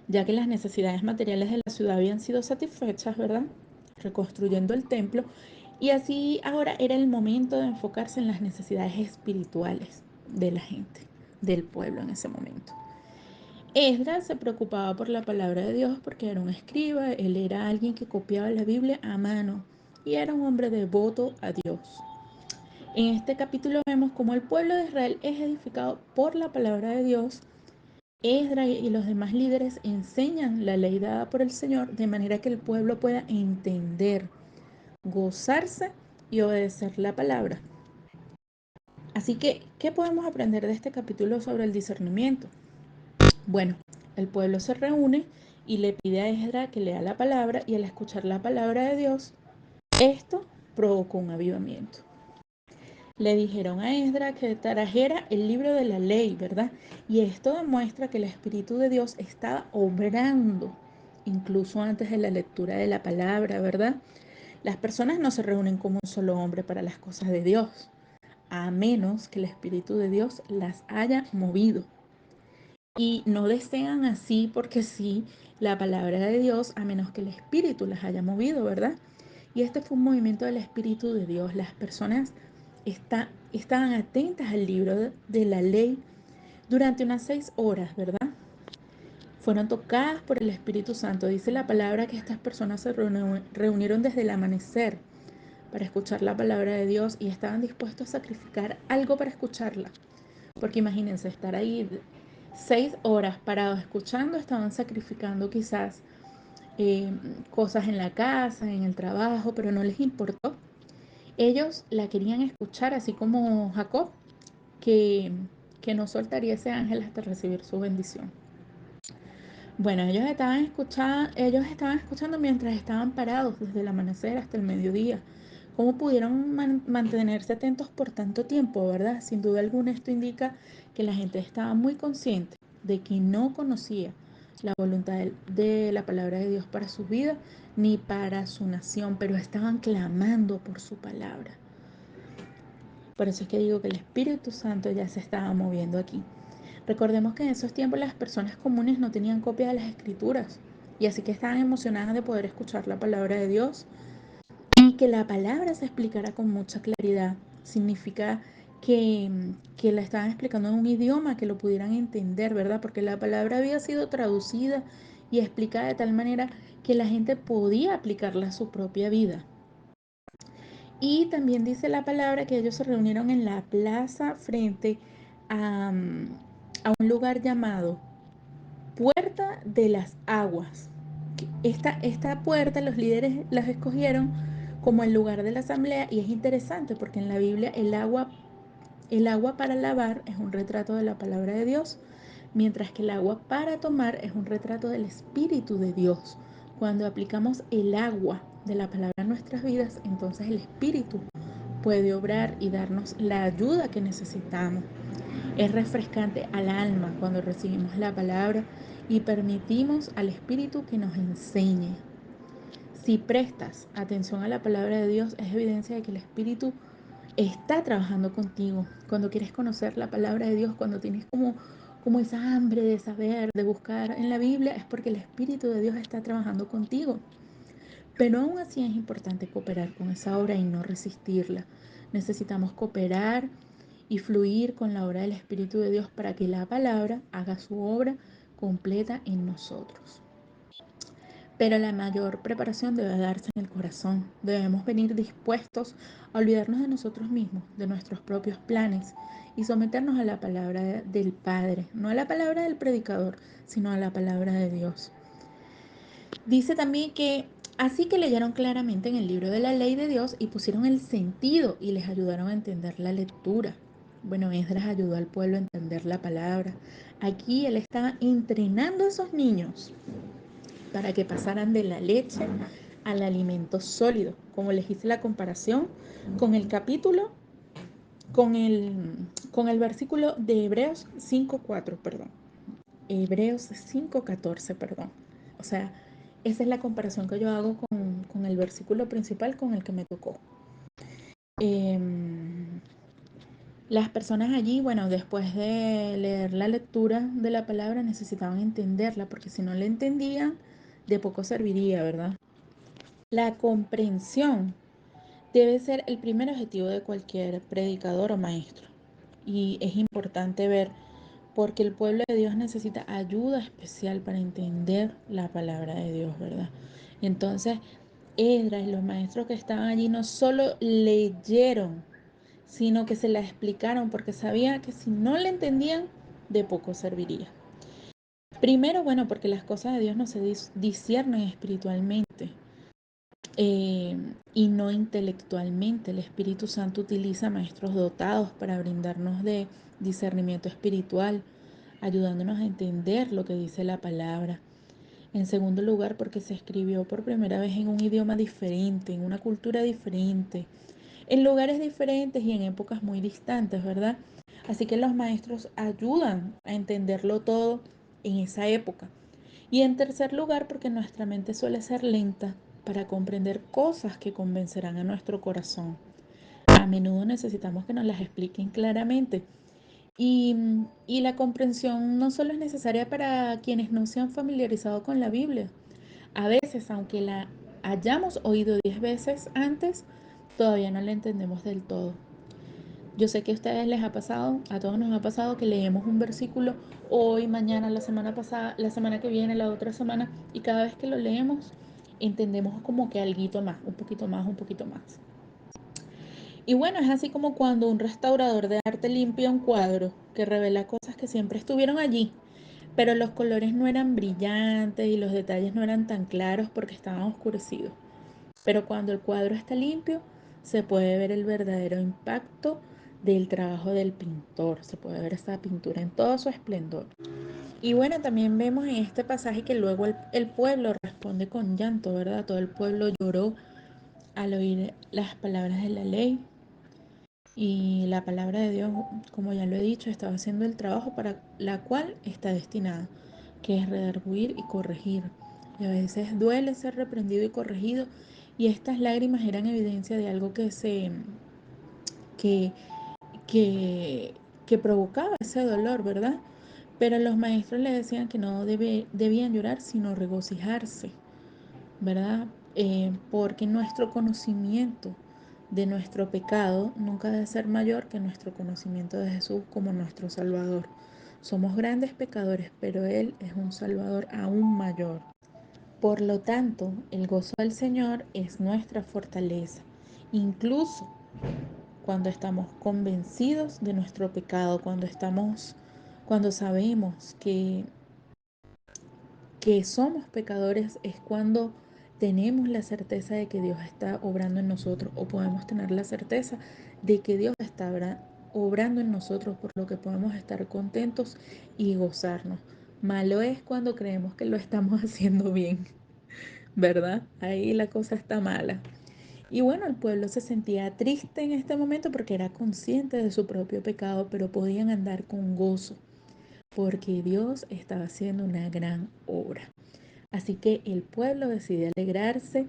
ya que las necesidades materiales de la ciudad habían sido satisfechas, ¿verdad? Reconstruyendo el templo. Y así ahora era el momento de enfocarse en las necesidades espirituales de la gente, del pueblo en ese momento. Esdras se preocupaba por la palabra de Dios porque era un escriba, él era alguien que copiaba la Biblia a mano y era un hombre devoto a Dios. En este capítulo vemos cómo el pueblo de Israel es edificado por la palabra de Dios. Esdras y los demás líderes enseñan la ley dada por el Señor de manera que el pueblo pueda entender, gozarse y obedecer la palabra. Así que, ¿qué podemos aprender de este capítulo sobre el discernimiento? Bueno, el pueblo se reúne y le pide a Esdras que lea la palabra y al escuchar la palabra de Dios, esto provocó un avivamiento. Le dijeron a Esdras que trajera el libro de la ley, ¿verdad? Y esto demuestra que el Espíritu de Dios estaba obrando, incluso antes de la lectura de la palabra, ¿verdad? Las personas no se reúnen como un solo hombre para las cosas de Dios, a menos que el Espíritu de Dios las haya movido. Y no desean así porque sí la palabra de Dios, a menos que el Espíritu las haya movido, ¿verdad? Y este fue un movimiento del Espíritu de Dios. Las personas estaban atentas al libro de la ley durante unas 6 horas, ¿verdad? Fueron tocadas por el Espíritu Santo. Dice la palabra que estas personas se reunieron desde el amanecer para escuchar la palabra de Dios y estaban dispuestos a sacrificar algo para escucharla. Porque imagínense, estar ahí 6 horas parados escuchando, estaban sacrificando quizás eh, cosas en la casa, en el trabajo, pero no les importó. Ellos la querían escuchar, así como Jacob, que, que no soltaría ese ángel hasta recibir su bendición. Bueno, ellos estaban escuchando mientras estaban parados desde el amanecer hasta el mediodía. ¿Cómo pudieron mantenerse atentos por tanto tiempo, verdad? Sin duda alguna esto indica que la gente estaba muy consciente de que no conocía la voluntad de la palabra de Dios para su vida ni para su nación, pero estaban clamando por su palabra. Por eso es que digo que el Espíritu Santo ya se estaba moviendo aquí. Recordemos que en esos tiempos las personas comunes no tenían copia de las escrituras y así que estaban emocionadas de poder escuchar la palabra de Dios y que la palabra se explicara con mucha claridad. Significa que la estaban explicando en un idioma que lo pudieran entender, ¿verdad? Porque la palabra había sido traducida y explicada de tal manera que la gente podía aplicarla a su propia vida. Y también dice la palabra que ellos se reunieron en la plaza frente a, a un lugar llamado Puerta de las Aguas. Esta puerta los líderes las escogieron como el lugar de la asamblea y es interesante porque en la Biblia el agua para lavar es un retrato de la palabra de Dios, mientras que el agua para tomar es un retrato del Espíritu de Dios. Cuando aplicamos el agua de la palabra a nuestras vidas, entonces el Espíritu puede obrar y darnos la ayuda que necesitamos. Es refrescante al alma cuando recibimos la palabra y permitimos al Espíritu que nos enseñe. Si prestas atención a la palabra de Dios, es evidencia de que el Espíritu está trabajando contigo. Cuando quieres conocer la palabra de Dios, cuando tienes como esa hambre de saber, de buscar en la Biblia, es porque el Espíritu de Dios está trabajando contigo. Pero aún así es importante cooperar con esa obra y no resistirla. Necesitamos cooperar y fluir con la obra del Espíritu de Dios para que la palabra haga su obra completa en nosotros. Pero la mayor preparación debe darse en el corazón. Debemos venir dispuestos a olvidarnos de nosotros mismos, de nuestros propios planes y someternos a la palabra del Padre, no a la palabra del predicador, sino a la palabra de Dios. Dice también que así que leyeron claramente en el libro de la ley de Dios y pusieron el sentido y les ayudaron a entender la lectura. Bueno, Esdras ayudó al pueblo a entender la palabra. Aquí él estaba entrenando a esos niños para que pasaran de la leche al alimento sólido. Como les hice la comparación con el capítulo, con el versículo de Hebreos 5:4, perdón. Hebreos 5:14, perdón. O sea, esa es la comparación que yo hago con el versículo principal con el que me tocó. Las personas allí, bueno, después de leer la lectura de la palabra necesitaban entenderla, porque si no la entendían, de poco serviría, ¿verdad? La comprensión debe ser el primer objetivo de cualquier predicador o maestro. Y es importante ver porque el pueblo de Dios necesita ayuda especial para entender la palabra de Dios, ¿verdad? Entonces, Esdras y los maestros que estaban allí no solo leyeron, sino que se la explicaron porque sabían que si no la entendían, de poco serviría. Primero, bueno, porque las cosas de Dios no se disciernen espiritualmente y no intelectualmente. El Espíritu Santo utiliza maestros dotados para brindarnos de discernimiento espiritual, ayudándonos a entender lo que dice la palabra. En segundo lugar, porque se escribió por primera vez en un idioma diferente, en una cultura diferente, en lugares diferentes y en épocas muy distantes, ¿verdad? Así que los maestros ayudan a entenderlo todo en esa época. Y en tercer lugar, porque nuestra mente suele ser lenta para comprender cosas que convencerán a nuestro corazón. A menudo necesitamos que nos las expliquen claramente. Y la comprensión no solo es necesaria para quienes no se han familiarizado con la Biblia. A veces, aunque la hayamos oído 10 veces antes, todavía no la entendemos del todo. Yo sé que a ustedes les ha pasado, a todos nos ha pasado que leemos un versículo hoy, mañana, la semana pasada, la semana que viene, la otra semana, y cada vez que lo leemos entendemos como que alguito más, un poquito más, un poquito más. Y bueno, es así como cuando un restaurador de arte limpia un cuadro que revela cosas que siempre estuvieron allí, pero los colores no eran brillantes y los detalles no eran tan claros porque estaban oscurecidos. Pero cuando el cuadro está limpio, se puede ver el verdadero impacto del trabajo del pintor. Se puede ver esa pintura en todo su esplendor. Y bueno, también vemos en este pasaje que luego el pueblo responde con llanto, ¿verdad? Todo el pueblo lloró al oír las palabras de la ley. Y la palabra de Dios, como ya lo he dicho, estaba haciendo el trabajo para la cual está destinada, que es redarguir y corregir. Y a veces duele ser reprendido y corregido, y estas lágrimas eran evidencia de algo que, que, que provocaba ese dolor, ¿verdad? Pero los maestros le decían que no debían llorar, sino regocijarse, ¿verdad? Porque nuestro conocimiento de nuestro pecado nunca debe ser mayor que nuestro conocimiento de Jesús como nuestro Salvador. Somos grandes pecadores, pero Él es un Salvador aún mayor. Por lo tanto, el gozo del Señor es nuestra fortaleza, incluso cuando estamos convencidos de nuestro pecado, cuando sabemos que somos pecadores, es cuando tenemos la certeza de que Dios está obrando en nosotros, o podemos tener la certeza de que Dios está obrando en nosotros, por lo que podemos estar contentos y gozarnos. Malo es cuando creemos que lo estamos haciendo bien, ¿verdad? Ahí la cosa está mala. Y bueno, el pueblo se sentía triste en este momento porque era consciente de su propio pecado, pero podían andar con gozo porque Dios estaba haciendo una gran obra. Así que el pueblo decide alegrarse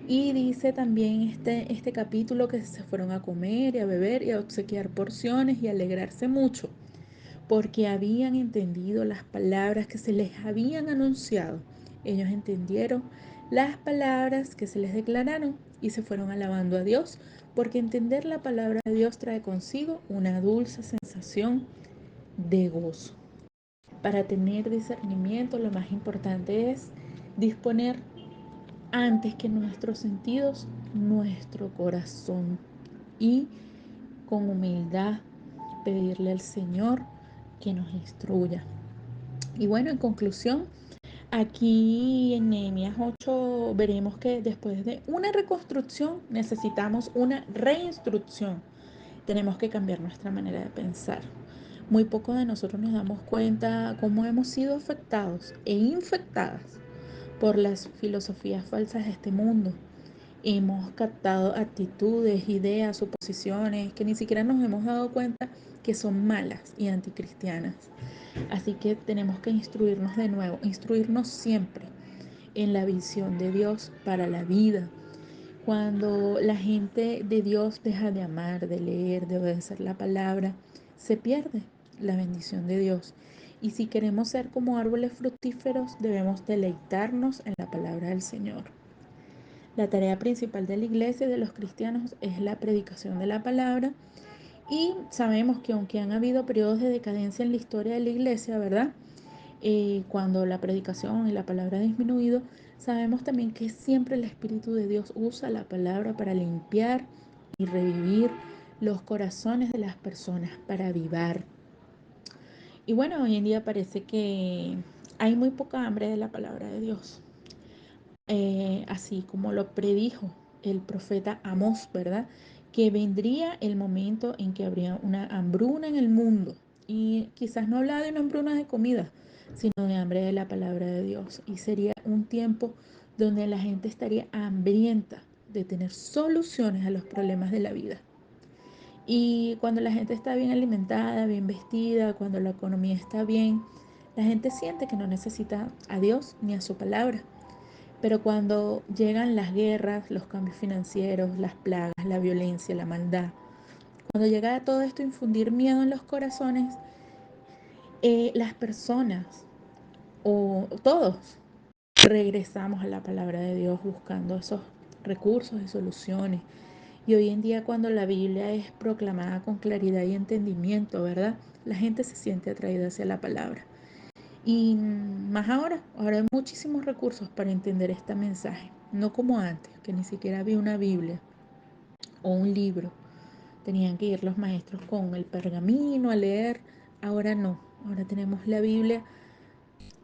y dice también este capítulo que se fueron a comer y a beber y a obsequiar porciones y a alegrarse mucho porque habían entendido las palabras que se les habían anunciado. Ellos entendieron las palabras que se les declararon y se fueron alabando a Dios, porque entender la palabra de Dios trae consigo una dulce sensación de gozo. Para tener discernimiento, lo más importante es disponer antes que nuestros sentidos, nuestro corazón. Y con humildad pedirle al Señor que nos instruya. Y bueno, en conclusión, aquí en Nehemías 8 veremos que después de una reconstrucción necesitamos una reinstrucción. Tenemos que cambiar nuestra manera de pensar. Muy poco de nosotros nos damos cuenta cómo hemos sido afectados e infectadas por las filosofías falsas de este mundo. Hemos captado actitudes, ideas, suposiciones que ni siquiera nos hemos dado cuenta que son malas y anticristianas. Así que tenemos que instruirnos de nuevo, instruirnos siempre en la visión de Dios para la vida. Cuando la gente de Dios deja de amar, de leer, de obedecer la palabra, se pierde la bendición de Dios. Y si queremos ser como árboles fructíferos, debemos deleitarnos en la palabra del Señor. La tarea principal de la iglesia y de los cristianos es la predicación de la palabra. Y sabemos que aunque han habido periodos de decadencia en la historia de la iglesia, ¿verdad? Cuando la predicación y la palabra ha disminuido, sabemos también que siempre el Espíritu de Dios usa la palabra para limpiar y revivir los corazones de las personas, para avivar. Y bueno, hoy en día parece que hay muy poca hambre de la palabra de Dios. Así como lo predijo el profeta Amós, ¿verdad? Que vendría el momento en que habría una hambruna en el mundo. Y quizás no hablaba de una hambruna de comida, sino de hambre de la palabra de Dios. Y sería un tiempo donde la gente estaría hambrienta de tener soluciones a los problemas de la vida. Y cuando la gente está bien alimentada, bien vestida, cuando la economía está bien, la gente siente que no necesita a Dios ni a su palabra. Pero cuando llegan las guerras, los cambios financieros, las plagas, la violencia, la maldad, cuando llega todo esto a infundir miedo en los corazones, las personas o todos regresamos a la palabra de Dios buscando esos recursos y soluciones. Y hoy en día cuando la Biblia es proclamada con claridad y entendimiento, ¿verdad? La gente se siente atraída hacia la palabra. Y más ahora hay muchísimos recursos para entender este mensaje, no como antes, que ni siquiera había una Biblia o un libro. Tenían que ir los maestros con el pergamino a leer. Ahora no, ahora tenemos la Biblia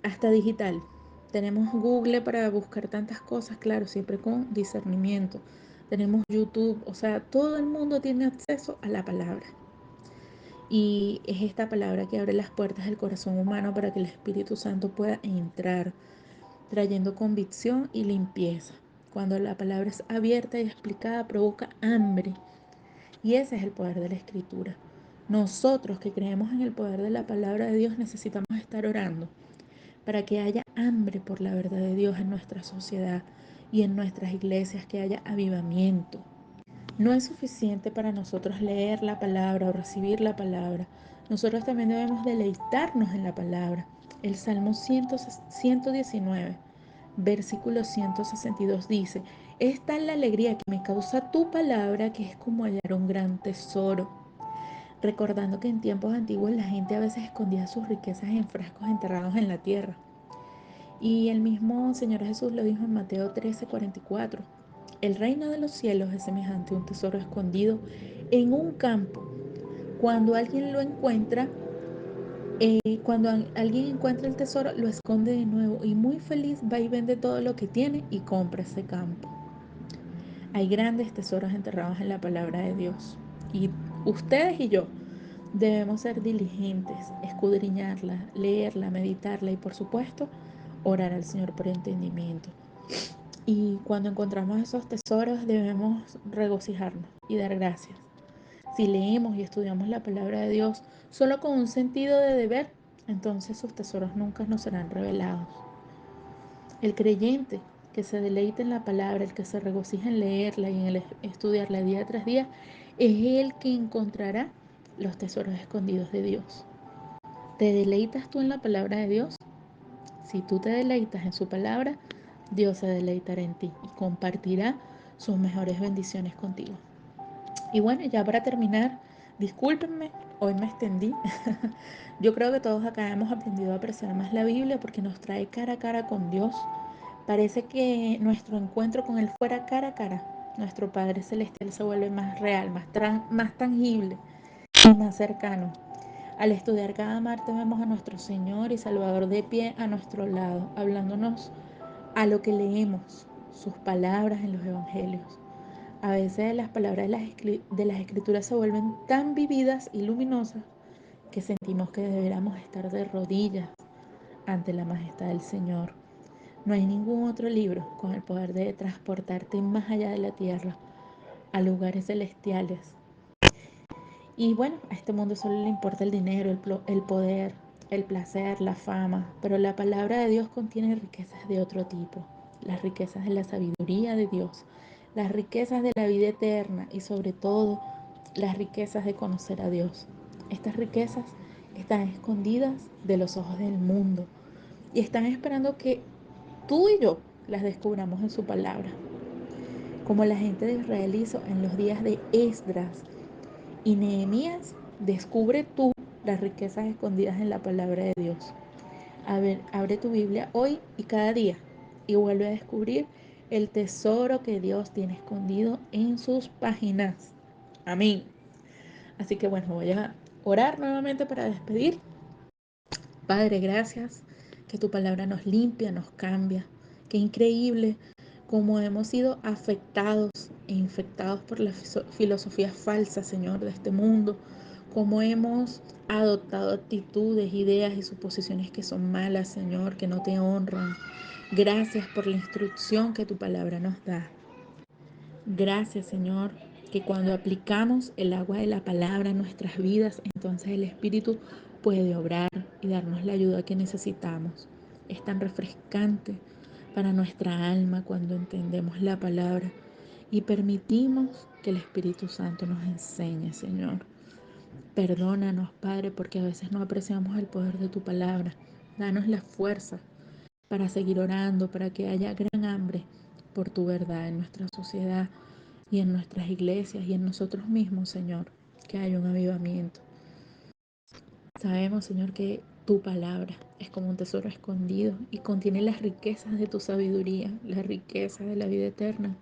hasta digital. Tenemos Google para buscar tantas cosas, claro, siempre con discernimiento. Tenemos YouTube, o sea, todo el mundo tiene acceso a la palabra. Y es esta palabra que abre las puertas del corazón humano para que el Espíritu Santo pueda entrar, trayendo convicción y limpieza. Cuando la palabra es abierta y explicada, provoca hambre. Y ese es el poder de la Escritura. Nosotros que creemos en el poder de la palabra de Dios necesitamos estar orando para que haya hambre por la verdad de Dios en nuestra sociedad y en nuestras iglesias, que haya avivamiento. No es suficiente para nosotros leer la palabra o recibir la palabra. Nosotros también debemos deleitarnos en la palabra. El Salmo 119, versículo 162 dice: es tal la alegría que me causa tu palabra que es como hallar un gran tesoro. Recordando que en tiempos antiguos la gente a veces escondía sus riquezas en frascos enterrados en la tierra. Y el mismo Señor Jesús lo dijo en Mateo 13:44. El reino de los cielos es semejante a un tesoro escondido en un campo. Cuando alguien lo encuentra, alguien encuentra el tesoro, lo esconde de nuevo y muy feliz va y vende todo lo que tiene y compra ese campo. Hay grandes tesoros enterrados en la palabra de Dios. Y ustedes y yo debemos ser diligentes, escudriñarla, leerla, meditarla y por supuesto orar al Señor por entendimiento. Y cuando encontramos esos tesoros debemos regocijarnos y dar gracias. Si leemos y estudiamos la palabra de Dios solo con un sentido de deber, entonces sus tesoros nunca nos serán revelados. El creyente que se deleita en la palabra, el que se regocija en leerla y en estudiarla día tras día, es el que encontrará los tesoros escondidos de Dios. ¿Te deleitas tú en la palabra de Dios? Si tú te deleitas en su palabra, Dios se deleitará en ti y compartirá sus mejores bendiciones contigo. Y bueno, ya para terminar, discúlpenme, hoy me extendí. Yo creo que todos acá hemos aprendido a apreciar más la Biblia porque nos trae cara a cara con Dios, Parece que nuestro encuentro con Él fuera cara a cara. Nuestro Padre Celestial se vuelve más real, más tangible y más cercano. Al estudiar cada martes vemos a nuestro Señor y Salvador de pie a nuestro lado, hablándonos a lo que leemos, sus palabras en los evangelios. A veces las palabras de las escrituras se vuelven tan vividas y luminosas que sentimos que deberíamos estar de rodillas ante la majestad del Señor. No hay ningún otro libro con el poder de transportarte más allá de la tierra, a lugares celestiales. Y bueno, a este mundo solo le importa el dinero, el poder, el placer, la fama, pero la palabra de Dios contiene riquezas de otro tipo, las riquezas de la sabiduría de Dios, las riquezas de la vida eterna y sobre todo las riquezas de conocer a Dios. Estas riquezas están escondidas de los ojos del mundo y están esperando que tú y yo las descubramos en su palabra, como la gente de Israel hizo en los días de Esdras y Nehemías. Descubre tú las riquezas escondidas en la palabra de Dios. A ver, abre tu Biblia hoy y cada día y vuelve a descubrir el tesoro que Dios tiene escondido en sus páginas. Amén. Así que bueno, voy a orar nuevamente para despedir. Padre, gracias que tu palabra nos limpia, nos cambia. Qué increíble cómo hemos sido afectados e infectados por la filosofía falsa, Señor, de este mundo. Cómo hemos adoptado actitudes, ideas y suposiciones que son malas, Señor, que no te honran. Gracias por la instrucción que tu palabra nos da. Gracias, Señor, que cuando aplicamos el agua de la palabra a nuestras vidas, entonces el Espíritu puede obrar y darnos la ayuda que necesitamos. Es tan refrescante para nuestra alma cuando entendemos la palabra y permitimos que el Espíritu Santo nos enseñe, Señor. Perdónanos, Padre, porque a veces no apreciamos el poder de tu palabra. Danos la fuerza para seguir orando, para que haya gran hambre por tu verdad en nuestra sociedad y en nuestras iglesias y en nosotros mismos, Señor, que haya un avivamiento. Sabemos, Señor, que tu palabra es como un tesoro escondido y contiene las riquezas de tu sabiduría, la riqueza de la vida eterna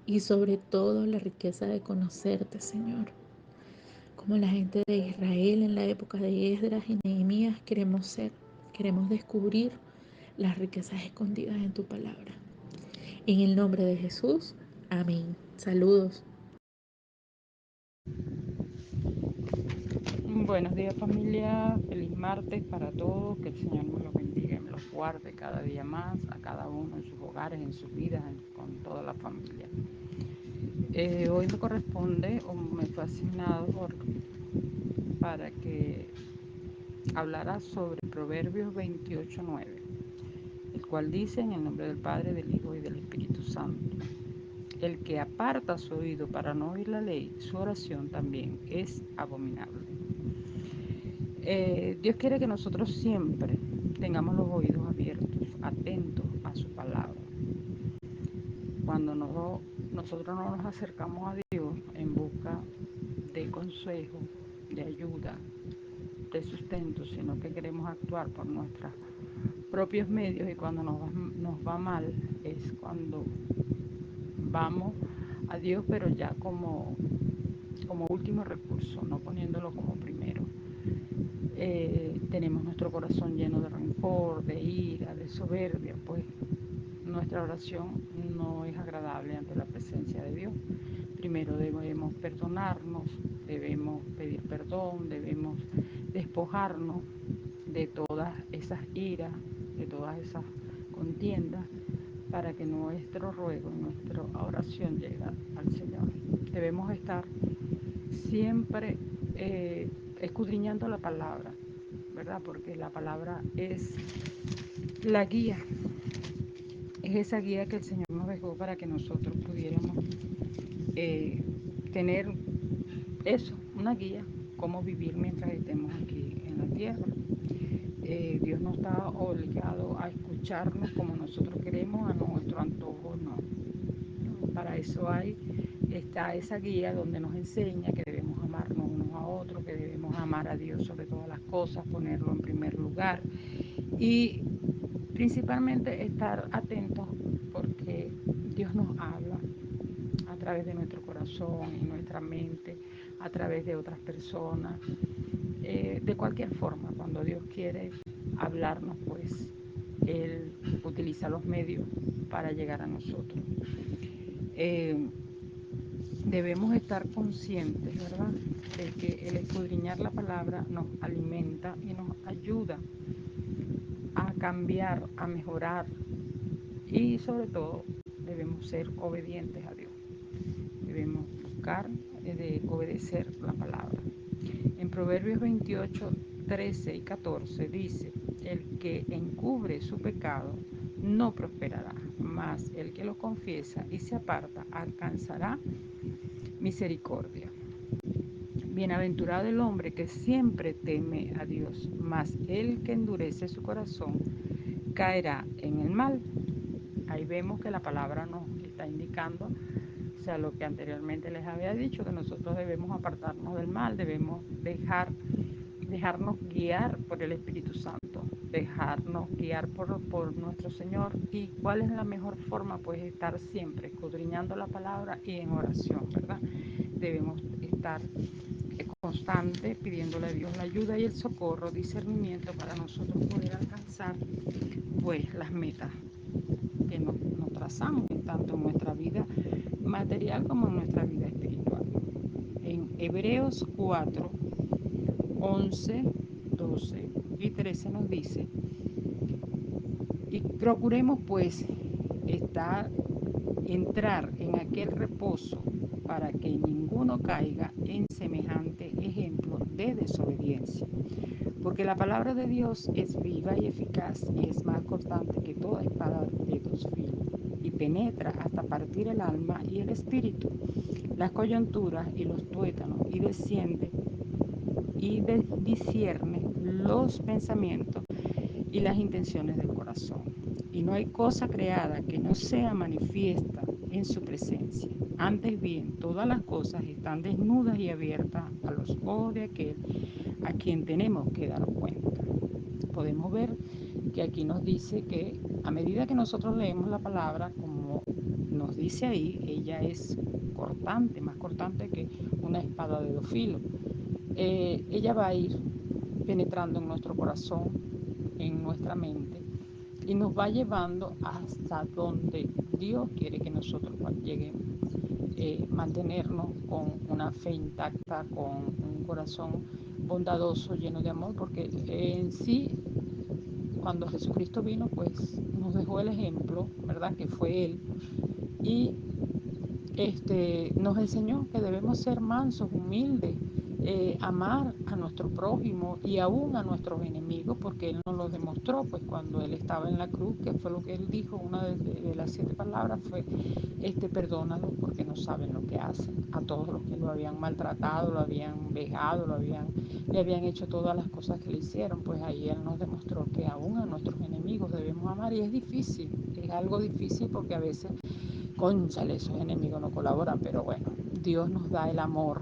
y sobre todo la riqueza de conocerte, Señor. Como la gente de Israel en la época de Esdras y Nehemías queremos descubrir las riquezas escondidas en tu palabra. En el nombre de Jesús, amén. Saludos. Buenos días familia, feliz martes para todos, que el Señor nos los bendiga y me los guarde cada día más, a cada uno en sus hogares, en sus vidas, con toda la familia. Hoy me corresponde o me fue asignado para que hablara sobre Proverbios 28:9, el cual dice: en el nombre del Padre, del Hijo y del Espíritu Santo. El que aparta su oído para no oír la ley, su oración también es abominable. Dios quiere que nosotros siempre tengamos los oídos abiertos, atentos a su palabra. Cuando nosotros no nos acercamos a Dios en busca de consejo, de ayuda, de sustento, sino que queremos actuar por nuestros propios medios, y cuando nos va mal es cuando vamos a Dios, pero ya como último recurso, no poniéndolo como primero. Tenemos nuestro corazón lleno de rencor, de ira, de soberbia, pues nuestra oración no es agradable ante la presencia de Dios. Primero debemos perdonarnos, debemos pedir perdón, debemos despojarnos de todas esas iras, de todas esas contiendas, para que nuestro ruego, nuestra oración llegue al Señor. Debemos estar siempre escudriñando la palabra, ¿verdad? Porque la palabra es la guía, es esa guía que el Señor nos dejó para que nosotros pudiéramos tener eso, una guía, cómo vivir mientras estemos aquí en la tierra. Dios no está obligado a escucharnos como nosotros queremos, a nuestro antojo, no. Para eso está esa guía donde nos enseña que debemos amarnos unos a otros, que debemos amar a Dios sobre todas las cosas, ponerlo en primer lugar y principalmente estar atentos Dios nos habla a través de nuestro corazón y nuestra mente, a través de otras personas, de cualquier forma. Cuando Dios quiere hablarnos, pues Él utiliza los medios para llegar a nosotros. Eh, Debemos estar conscientes, ¿verdad?, de que el escudriñar la palabra nos alimenta y nos ayuda a cambiar, a mejorar, y sobre todo debemos ser obedientes a Dios. Debemos buscar de obedecer la palabra. En Proverbios 28, 13 y 14 dice: el que encubre su pecado no prosperará, mas el que lo confiesa y se aparta alcanzará misericordia. Bienaventurado el hombre que siempre teme a Dios, mas el que endurece su corazón caerá en el mal. Ahí vemos que la palabra nos está indicando, o sea, lo que anteriormente les había dicho, que nosotros debemos apartarnos del mal, debemos dejarnos guiar por el Espíritu Santo, dejarnos guiar por nuestro Señor. ¿Y cuál es la mejor forma? Pues estar siempre escudriñando la palabra y en oración, ¿verdad? Debemos estar constante pidiéndole a Dios la ayuda y el socorro, discernimiento para nosotros poder alcanzar pues las metas que nos trazamos, tanto en nuestra vida material como en nuestra vida espiritual. En Hebreos 4, 11, 12 y 13 nos dice: y procuremos pues entrar en aquel reposo para que ninguno caiga en semejante ejemplo de desobediencia. Porque la palabra de Dios es viva y eficaz y es más cortante que toda espada de dos filos y penetra hasta partir el alma y el espíritu, las coyunturas y los tuétanos, y desciende y discierne los pensamientos y las intenciones del corazón. Y no hay cosa creada que no sea manifiesta en su presencia. Antes bien, todas las cosas están desnudas y abiertas a los ojos de aquel a quien tenemos que dar cuenta. Podemos ver que aquí nos dice que a medida que nosotros leemos la palabra, como nos dice ahí, ella es cortante, más cortante que una espada de dos filos. Ella va a ir penetrando en nuestro corazón, en nuestra mente, y nos va llevando hasta donde Dios quiere que nosotros lleguemos. Mantenernos con una fe intacta, con un corazón bondadoso, lleno de amor, porque en sí, cuando Jesucristo vino, pues nos dejó el ejemplo, ¿verdad?, que fue Él, y nos enseñó que debemos ser mansos, humildes, amar a nuestro prójimo y aún a nuestros enemigos, porque Él nos lo demostró, pues cuando Él estaba en la cruz, que fue lo que Él dijo, una de las 7 palabras fue: perdónalos porque no saben lo que hacen. A todos los que lo habían maltratado, lo habían vejado, le habían hecho todas las cosas que le hicieron, pues ahí Él nos demostró que aún a nuestros enemigos debemos amar, y es difícil, es algo difícil porque a veces, cónchale, esos enemigos no colaboran, pero bueno, Dios nos da el amor,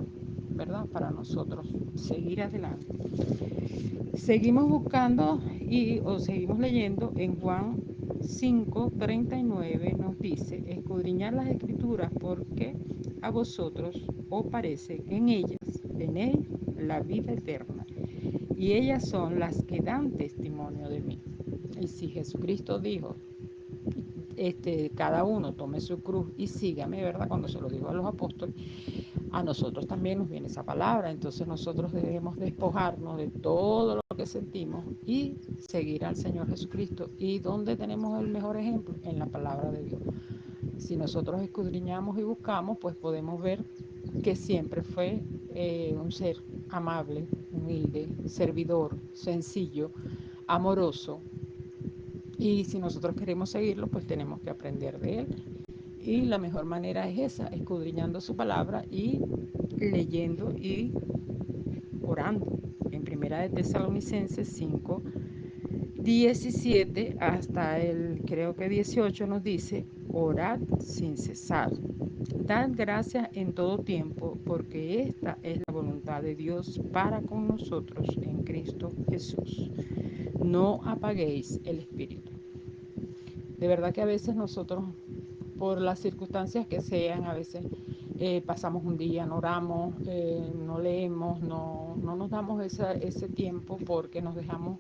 ¿verdad?, para nosotros seguir adelante. Seguimos buscando o seguimos leyendo en Juan 5:39, nos dice: escudriñar las escrituras, porque a vosotros os parece que en ellas tenéis la vida eterna, y ellas son las que dan testimonio de mí. Y si Jesucristo dijo, cada uno tome su cruz y sígame, ¿verdad?, cuando se lo dijo a los apóstoles, a nosotros también nos viene esa palabra. Entonces nosotros debemos despojarnos de todo lo que sentimos y seguir al Señor Jesucristo. ¿Y dónde tenemos el mejor ejemplo? En la palabra de Dios. Si nosotros escudriñamos y buscamos, pues podemos ver que siempre fue un ser amable, humilde, servidor, sencillo, amoroso. Y si nosotros queremos seguirlo, pues tenemos que aprender de él. Y la mejor manera es esa, escudriñando su palabra y leyendo y orando. En Primera de Tesalonicenses 5, 17 hasta el creo que 18 nos dice: orad sin cesar. Dad gracias en todo tiempo, porque esta es la voluntad de Dios para con nosotros en Cristo Jesús. No apaguéis el espíritu. De verdad que a veces nosotros por las circunstancias que sean, a veces pasamos un día, no oramos, no leemos, no nos damos ese tiempo porque nos dejamos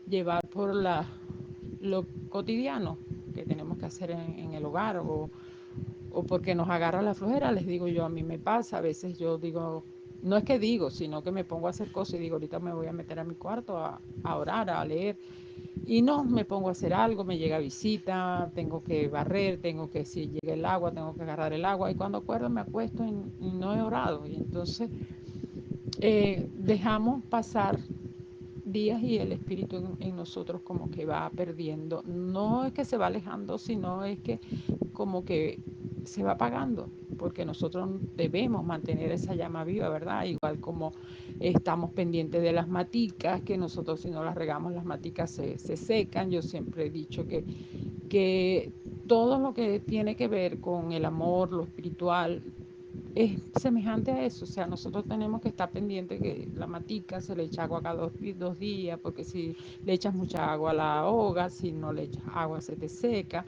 llevar por lo cotidiano que tenemos que hacer en el hogar o porque nos agarra la flojera, les digo yo, a mí me pasa, a veces yo digo, no es que digo, sino que me pongo a hacer cosas y digo, ahorita me voy a meter a mi cuarto a orar, a leer, y no, me pongo a hacer algo, me llega visita, tengo que barrer, tengo que, si llega el agua, tengo que agarrar el agua, y cuando acuerdo me acuesto y no he orado, y entonces dejamos pasar días y el espíritu en nosotros como que va perdiendo, no es que se va alejando, sino es que como que se va apagando, porque nosotros debemos mantener esa llama viva, ¿verdad? Igual como estamos pendientes de las maticas, que nosotros si no las regamos las maticas se secan. Yo siempre he dicho que todo lo que tiene que ver con el amor, lo espiritual, es semejante a eso. O sea, nosotros tenemos que estar pendientes que la matica se le echa agua cada dos días, porque si le echas mucha agua la ahoga, si no le echas agua se te seca,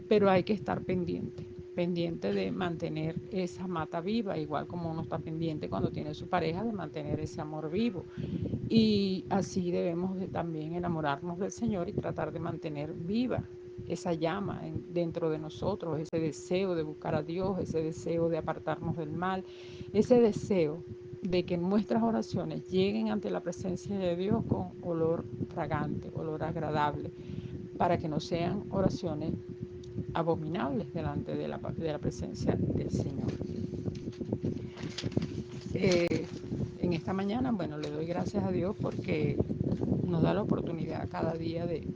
pero hay que estar pendiente de mantener esa mata viva, igual como uno está pendiente cuando tiene su pareja de mantener ese amor vivo. Y así debemos de también enamorarnos del Señor y tratar de mantener viva esa llama dentro de nosotros, ese deseo de buscar a Dios, ese deseo de apartarnos del mal, ese deseo de que nuestras oraciones lleguen ante la presencia de Dios con olor fragante, olor agradable, para que no sean oraciones abominables delante de la presencia del Señor. En esta mañana, bueno, le doy gracias a Dios porque nos da la oportunidad cada día de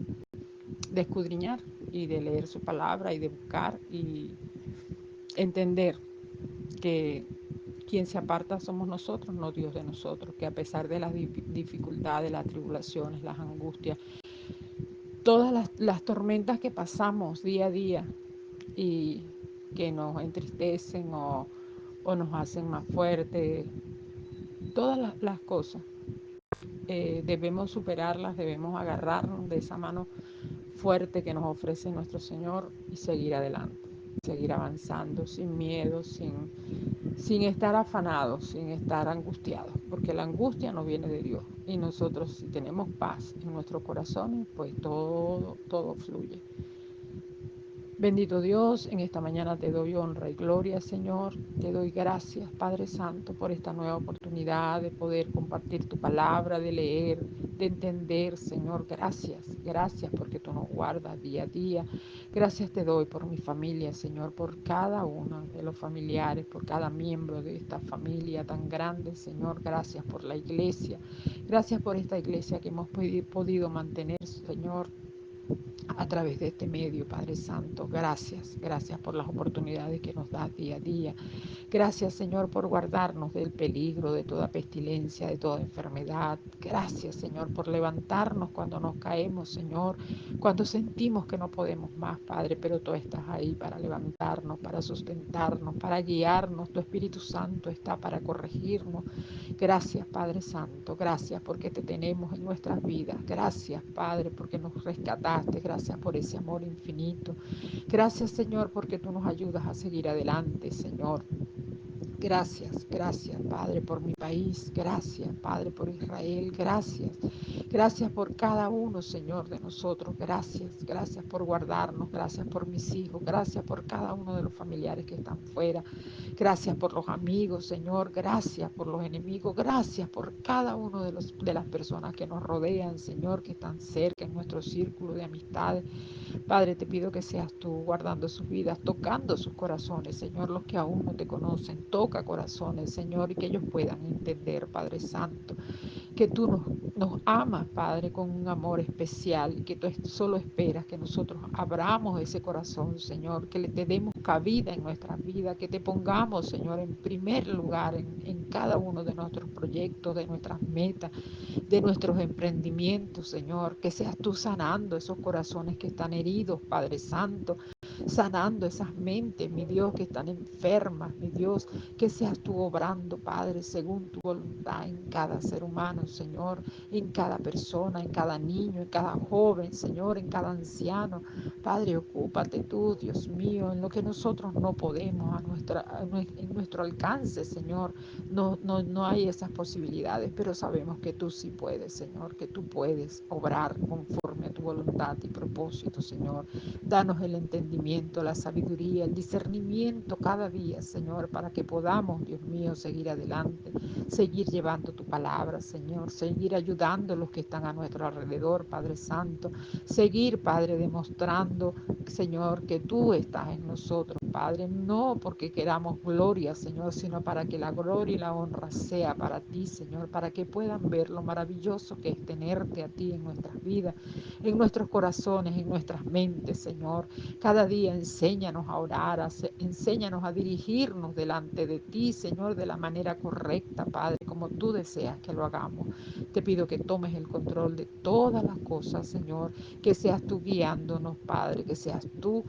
escudriñar y de leer su palabra y de buscar y entender que quien se aparta somos nosotros, no Dios de nosotros, que a pesar de las dificultades, las tribulaciones, las angustias, todas las tormentas que pasamos día a día y que nos entristecen o nos hacen más fuertes, todas las cosas debemos superarlas, debemos agarrarnos de esa mano fuerte que nos ofrece nuestro Señor y seguir adelante, seguir avanzando sin miedo, sin estar afanados, sin estar angustiados, porque la angustia no viene de Dios. Y nosotros si tenemos paz en nuestros corazones, pues todo fluye. Bendito Dios, en esta mañana te doy honra y gloria, Señor. Te doy gracias, Padre Santo, por esta nueva oportunidad de poder compartir tu palabra, de leer, de entender, Señor. Gracias porque tú nos guardas día a día. Gracias te doy por mi familia, Señor, por cada uno de los familiares, por cada miembro de esta familia tan grande, Señor. Gracias por la iglesia. Gracias por esta iglesia que hemos podido mantener, Señor, a través de este medio, Padre Santo. Gracias por las oportunidades que nos das día a día. Gracias, Señor, por guardarnos del peligro, de toda pestilencia, de toda enfermedad. Gracias, Señor, por levantarnos cuando nos caemos, Señor, cuando sentimos que no podemos más, Padre, pero tú estás ahí para levantarnos, para sustentarnos, para guiarnos. Tu Espíritu Santo está para corregirnos. Gracias, Padre Santo. Gracias porque te tenemos en nuestras vidas. Gracias, Padre, porque nos rescataste. Gracias por ese amor infinito. Gracias, Señor, porque tú nos ayudas a seguir adelante, Señor. Gracias, Padre, por mi país. Gracias, Padre, por Israel. Gracias por cada uno, Señor, de nosotros. Gracias por guardarnos. Gracias por mis hijos. Gracias por cada uno de los familiares que están fuera. Gracias por los amigos, Señor. Gracias por los enemigos. Gracias por cada uno de las personas que nos rodean, Señor, que están cerca en nuestro círculo de amistades. Padre, te pido que seas tú guardando sus vidas, tocando sus corazones, Señor, los que aún no te conocen. Toca corazones, Señor, y que ellos puedan entender, Padre Santo, que tú nos amas, Padre, con un amor especial y que tú solo esperas que nosotros abramos ese corazón, Señor, que le te demos cabida en nuestras vidas, que te pongamos, Señor, en primer lugar en cada uno de nuestros proyectos, de nuestras metas, de nuestros emprendimientos, Señor, que seas tú sanando esos corazones que están heridos, Padre Santo. sanando esas mentes, mi Dios, que están enfermas, mi Dios, que seas tú obrando, Padre, según tu voluntad en cada ser humano, Señor, en cada persona, en cada niño, en cada joven, Señor, en cada anciano. Padre, ocúpate tú, Dios mío, en lo que nosotros no podemos, en nuestro alcance, Señor. No hay esas posibilidades, pero sabemos que tú sí puedes, Señor, que tú puedes obrar conforme a tu voluntad y propósito, Señor. Danos el entendimiento, la sabiduría, el discernimiento cada día, Señor, para que podamos, Dios mío, seguir adelante, seguir llevando tu palabra, Señor, seguir ayudando a los que están a nuestro alrededor, Padre Santo, seguir, Padre, demostrando, Señor, que tú estás en nosotros, Padre, no porque queramos gloria, Señor, sino para que la gloria y la honra sea para ti, Señor, para que puedan ver lo maravilloso que es tenerte a ti en nuestras vidas, en nuestros corazones, en nuestras mentes, Señor. Cada día enséñanos a orar, enséñanos a dirigirnos delante de ti, Señor, de la manera correcta, Padre, como tú deseas que lo hagamos. Te pido que tomes el control de todas las cosas, Señor, que seas tú guiándonos, Padre, que seas tú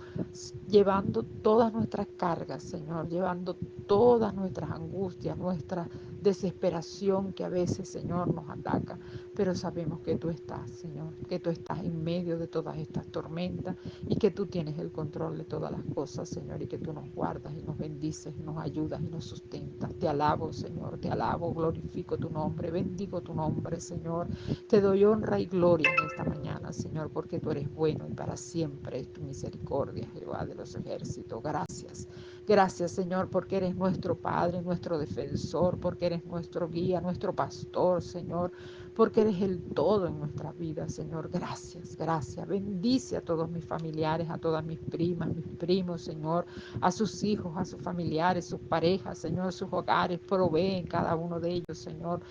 llevando todas nuestras cargas, Señor, llevando todas nuestras angustias, nuestra desesperación que a veces, Señor, nos ataca. Pero sabemos que tú estás, Señor, que tú estás en medio de todas estas tormentas y que tú tienes el control de todas las cosas, Señor, y que tú nos guardas y nos bendices y nos ayudas y nos sustentas. Te alabo, Señor, te alabo, glorifico tu nombre, bendigo tu nombre, Señor. Te doy honra y gloria en esta mañana, Señor, porque tú eres bueno y para siempre es tu misericordia, Jehová de los ejércitos. Gracias. Gracias, Señor, porque eres nuestro Padre, nuestro defensor, porque eres nuestro guía, nuestro pastor, Señor, porque eres el todo en nuestras vidas, Señor. Gracias, gracias. Bendice a todos mis familiares, a todas mis primas, mis primos, Señor, a sus hijos, a sus familiares, sus parejas, Señor, sus hogares. Provee en cada uno de ellos, Señor.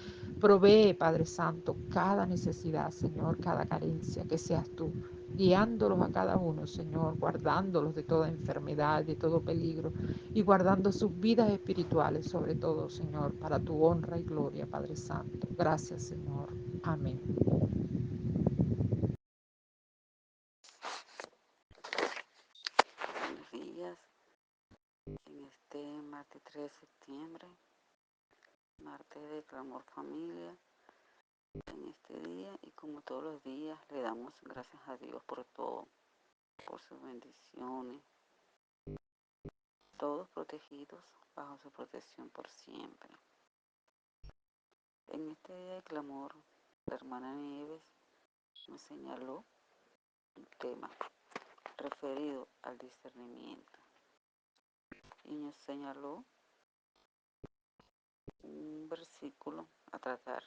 Provee, Padre Santo, cada necesidad, Señor, cada carencia, que seas tú guiándolos a cada uno, Señor, guardándolos de toda enfermedad, de todo peligro y guardando sus vidas espirituales, sobre todo, Señor, para tu honra y gloria, Padre Santo. Gracias, Señor. Amén. Buenos días, en este martes 3 de septiembre, martes de Clamor Familia. En este día y como todos los días le damos gracias a Dios por todo, por sus bendiciones, todos protegidos bajo su protección por siempre. En este día de clamor, la hermana Nieves nos señaló un tema referido al discernimiento y nos señaló un versículo a tratar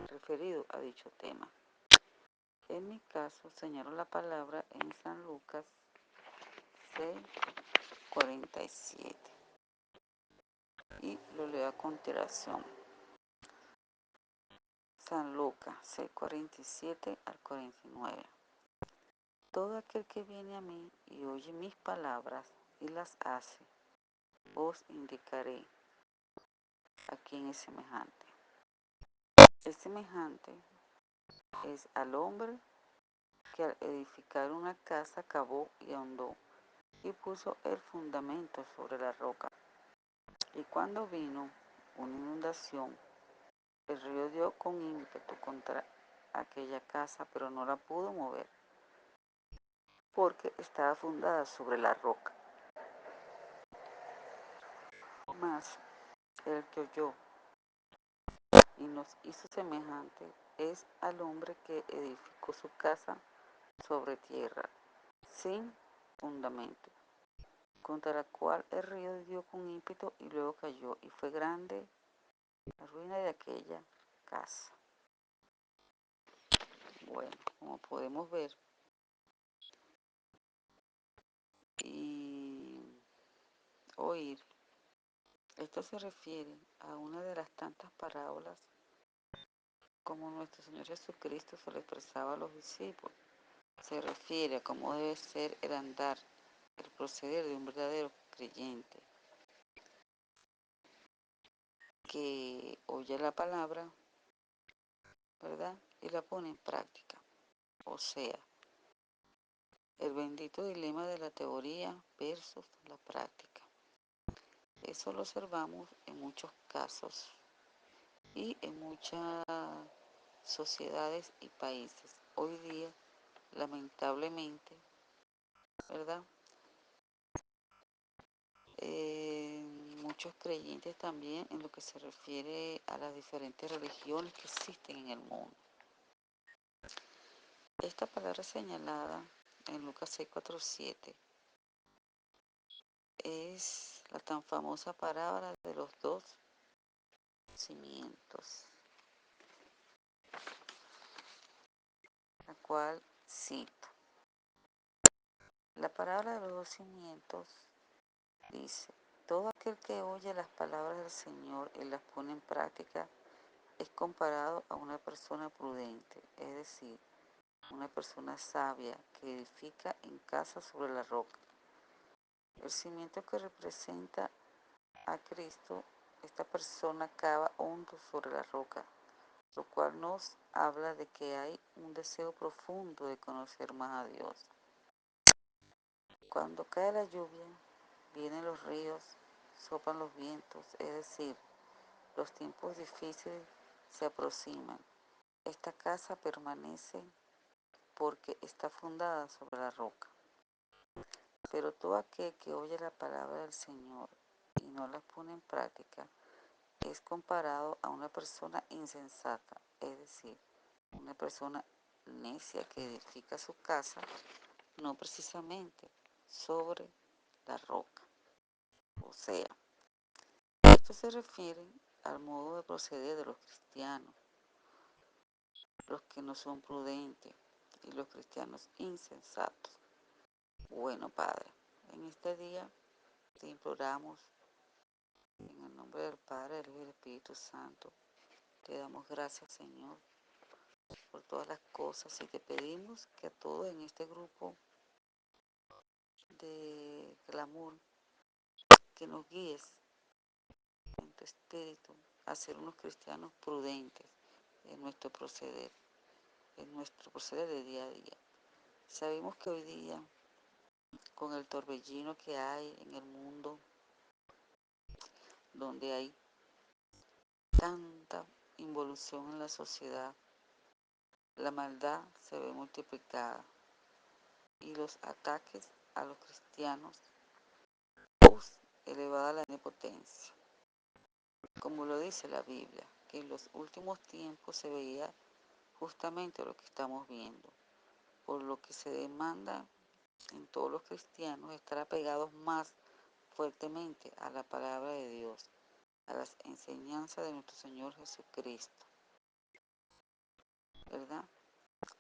referido a dicho tema. En mi caso, señaló la palabra en San Lucas 6:47 y lo leo a continuación. San Lucas 6:47 al 49. Todo aquel que viene a mí y oye mis palabras y las hace, os indicaré a quién es semejante. El semejante es al hombre que al edificar una casa cavó y ahondó y puso el fundamento sobre la roca. Y cuando vino una inundación, el río dio con ímpetu contra aquella casa, pero no la pudo mover, porque estaba fundada sobre la roca. Mas el que oyó y nos hizo semejante es al hombre que edificó su casa sobre tierra, sin fundamento, contra la cual el río dio con ímpetu y luego cayó, y fue grande la ruina de aquella casa. Bueno, como podemos ver y oír, esto se refiere a una de las tantas parábolas como nuestro Señor Jesucristo se lo expresaba a los discípulos. Se refiere a cómo debe ser el andar, el proceder de un verdadero creyente que oye la palabra, ¿verdad? Y la pone en práctica. O sea, El bendito dilema de la teoría versus la práctica. Eso lo observamos en muchos casos y en muchas sociedades y países. Hoy día, lamentablemente, ¿verdad? Muchos creyentes también en lo que se refiere a las diferentes religiones que existen en el mundo. Esta palabra señalada en Lucas 6:47 es la tan famosa parábola de los dos cimientos, la cual cito. La parábola de los dos cimientos dice: todo aquel que oye las palabras del Señor y las pone en práctica es comparado a una persona prudente, es decir, una persona sabia que edifica en casa sobre la roca. El cimiento que representa a Cristo, esta persona cava hondo sobre la roca, lo cual nos habla de que hay un deseo profundo de conocer más a Dios. Cuando cae la lluvia, vienen los ríos, soplan los vientos, es decir, los tiempos difíciles se aproximan. Esta casa permanece porque está fundada sobre la roca. Pero todo aquel que oye la palabra del Señor y no la pone en práctica es comparado a una persona insensata, es decir, una persona necia que edifica su casa no precisamente sobre la roca. O sea, esto se refiere al modo de proceder de los cristianos, los que no son prudentes y los cristianos insensatos. Bueno, Padre, en este día te imploramos en el nombre del Padre, del Hijo y del Espíritu Santo. Te damos gracias, Señor, por todas las cosas y te pedimos que a todos en este grupo de clamor, que nos guíes en tu espíritu a ser unos cristianos prudentes en nuestro proceder de día a día. Sabemos que hoy día, con el torbellino que hay en el mundo, donde hay tanta involución en la sociedad, la maldad se ve multiplicada y los ataques a los cristianos, elevada la nepotencia. Como lo dice la Biblia, que en los últimos tiempos se veía justamente lo que estamos viendo, por lo que se demanda en todos los cristianos estar apegados más fuertemente a la palabra de Dios, a las enseñanzas de nuestro Señor Jesucristo, ¿verdad?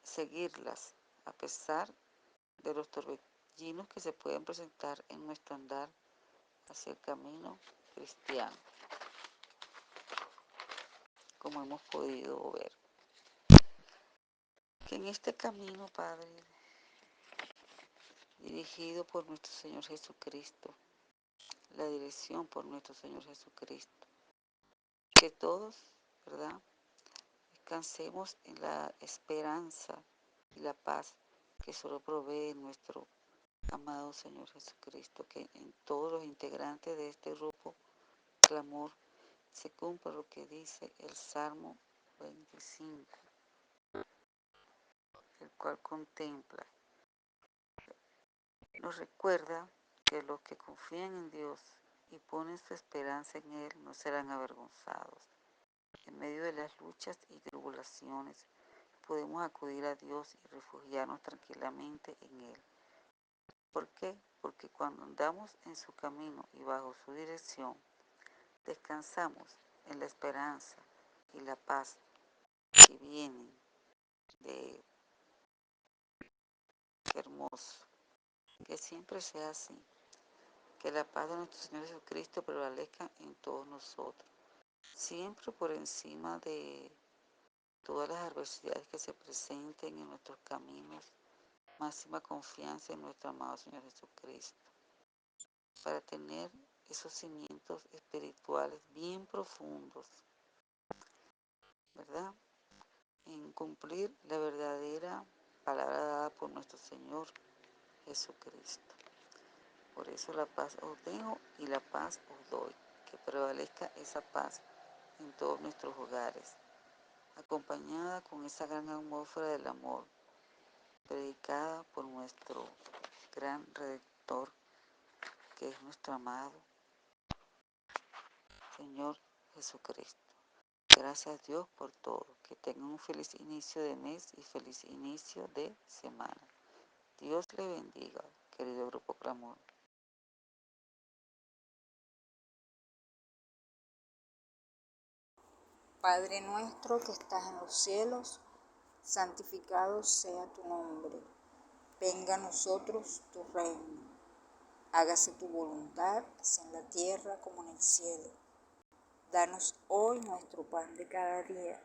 Seguirlas a pesar de los torbellinos que se pueden presentar en nuestro andar hacia el camino cristiano, como hemos podido ver. Que en este camino, Padre, dirigido por nuestro Señor Jesucristo, la dirección por nuestro Señor Jesucristo, que todos, ¿verdad?, descansemos en la esperanza y la paz que solo provee nuestro amado Señor Jesucristo, que en todos los integrantes de este grupo clamor se cumpla lo que dice el Salmo 25, el cual contempla, nos recuerda que los que confían en Dios y ponen su esperanza en Él no serán avergonzados. En medio de las luchas y tribulaciones podemos acudir a Dios y refugiarnos tranquilamente en Él. ¿Por qué? Porque cuando andamos en su camino y bajo su dirección, descansamos en la esperanza y la paz que vienen de Él. Qué hermoso. Que siempre sea así. Que la paz de nuestro Señor Jesucristo prevalezca en todos nosotros. Siempre por encima de todas las adversidades que se presenten en nuestros caminos, máxima confianza en nuestro amado Señor Jesucristo, para tener esos cimientos espirituales bien profundos, ¿verdad? En cumplir la verdadera palabra dada por nuestro Señor Jesucristo. Por eso la paz os dejo y la paz os doy. Que prevalezca esa paz en todos nuestros hogares, acompañada con esa gran atmósfera del amor, predicada por nuestro gran Redentor, que es nuestro amado Señor Jesucristo. Gracias Dios por todo. Que tengan un feliz inicio de mes y feliz inicio de semana. Dios le bendiga, querido Grupo Clamor. Padre nuestro que estás en los cielos, santificado sea tu nombre. Venga a nosotros tu reino. Hágase tu voluntad, así en la tierra como en el cielo. Danos hoy nuestro pan de cada día.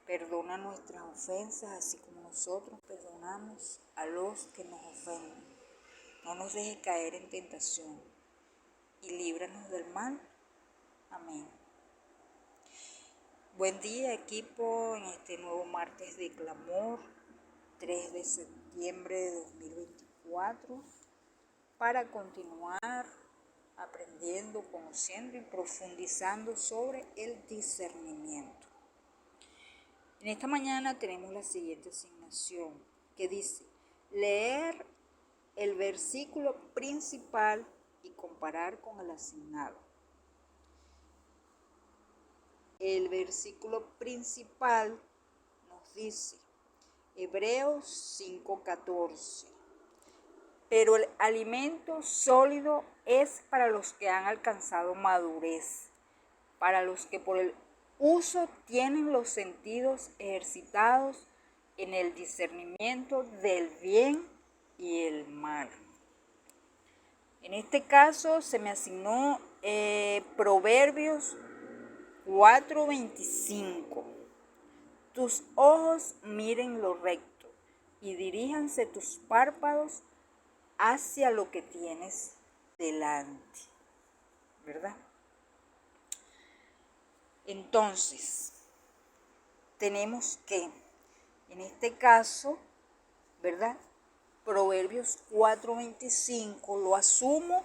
Perdona nuestras ofensas, así como nosotros perdonamos a los que nos ofenden. No nos dejes caer en tentación y líbranos del mal. Amén. Buen día, equipo, en este nuevo martes de clamor, 3 de septiembre de 2024, para continuar aprendiendo, conociendo y profundizando sobre el discernimiento. En esta mañana tenemos la siguiente asignación que dice: leer el versículo principal y comparar con el asignado. El versículo principal nos dice, Hebreos 5:14, pero el alimento sólido es para los que han alcanzado madurez, para los que por el uso tienen los sentidos ejercitados en el discernimiento del bien y el mal. En este caso se me asignó Proverbios 4:25. Tus ojos miren lo recto y diríjanse tus párpados hacia lo que tienes delante, ¿verdad? Entonces, tenemos que, en este caso, ¿verdad? Proverbios 4:25 lo asumo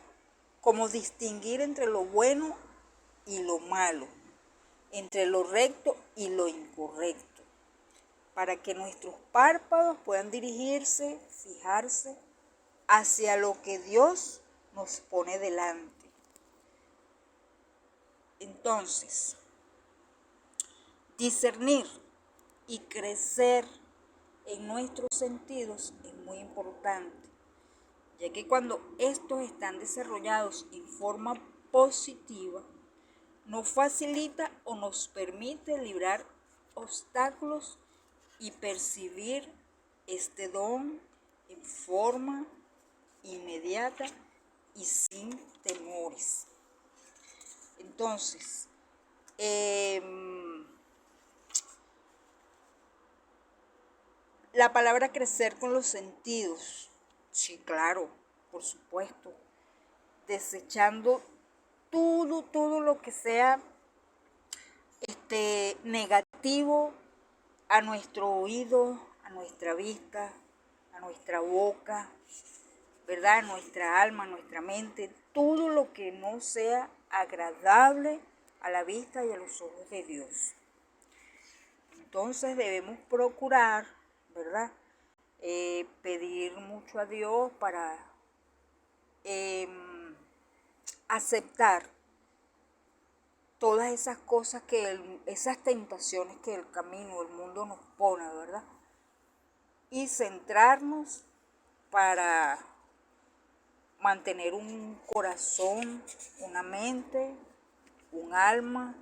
como distinguir entre lo bueno y lo malo, entre lo recto y lo incorrecto, para que nuestros párpados puedan dirigirse, fijarse hacia lo que Dios nos pone delante. Entonces, discernir y crecer en nuestros sentidos es muy importante, ya que cuando estos están desarrollados en forma positiva, nos facilita o nos permite librar obstáculos y percibir este don en forma inmediata y sin temores. Entonces, la palabra crecer con los sentidos, sí, claro, por supuesto, desechando todo lo que sea negativo a nuestro oído, a nuestra vista, a nuestra boca, ¿verdad? A nuestra alma, a nuestra mente, todo lo que no sea agradable a la vista y a los ojos de Dios. Entonces debemos procurar, ¿verdad? Pedir mucho a Dios para aceptar todas esas cosas esas tentaciones que el camino, el mundo nos pone, ¿verdad? Y centrarnos para mantener un corazón, una mente, un alma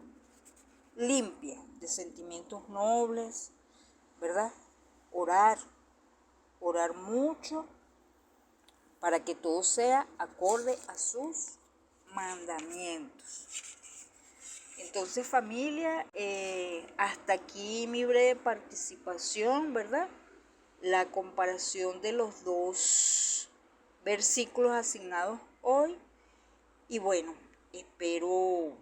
limpia de sentimientos nobles, ¿verdad? Orar mucho para que todo sea acorde a sus mandamientos. Entonces, familia, hasta aquí mi breve participación, ¿verdad? La comparación de los dos versículos asignados hoy. Y bueno, espero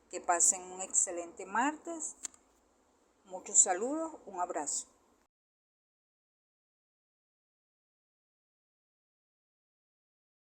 que pasen un excelente martes. Muchos saludos, un abrazo.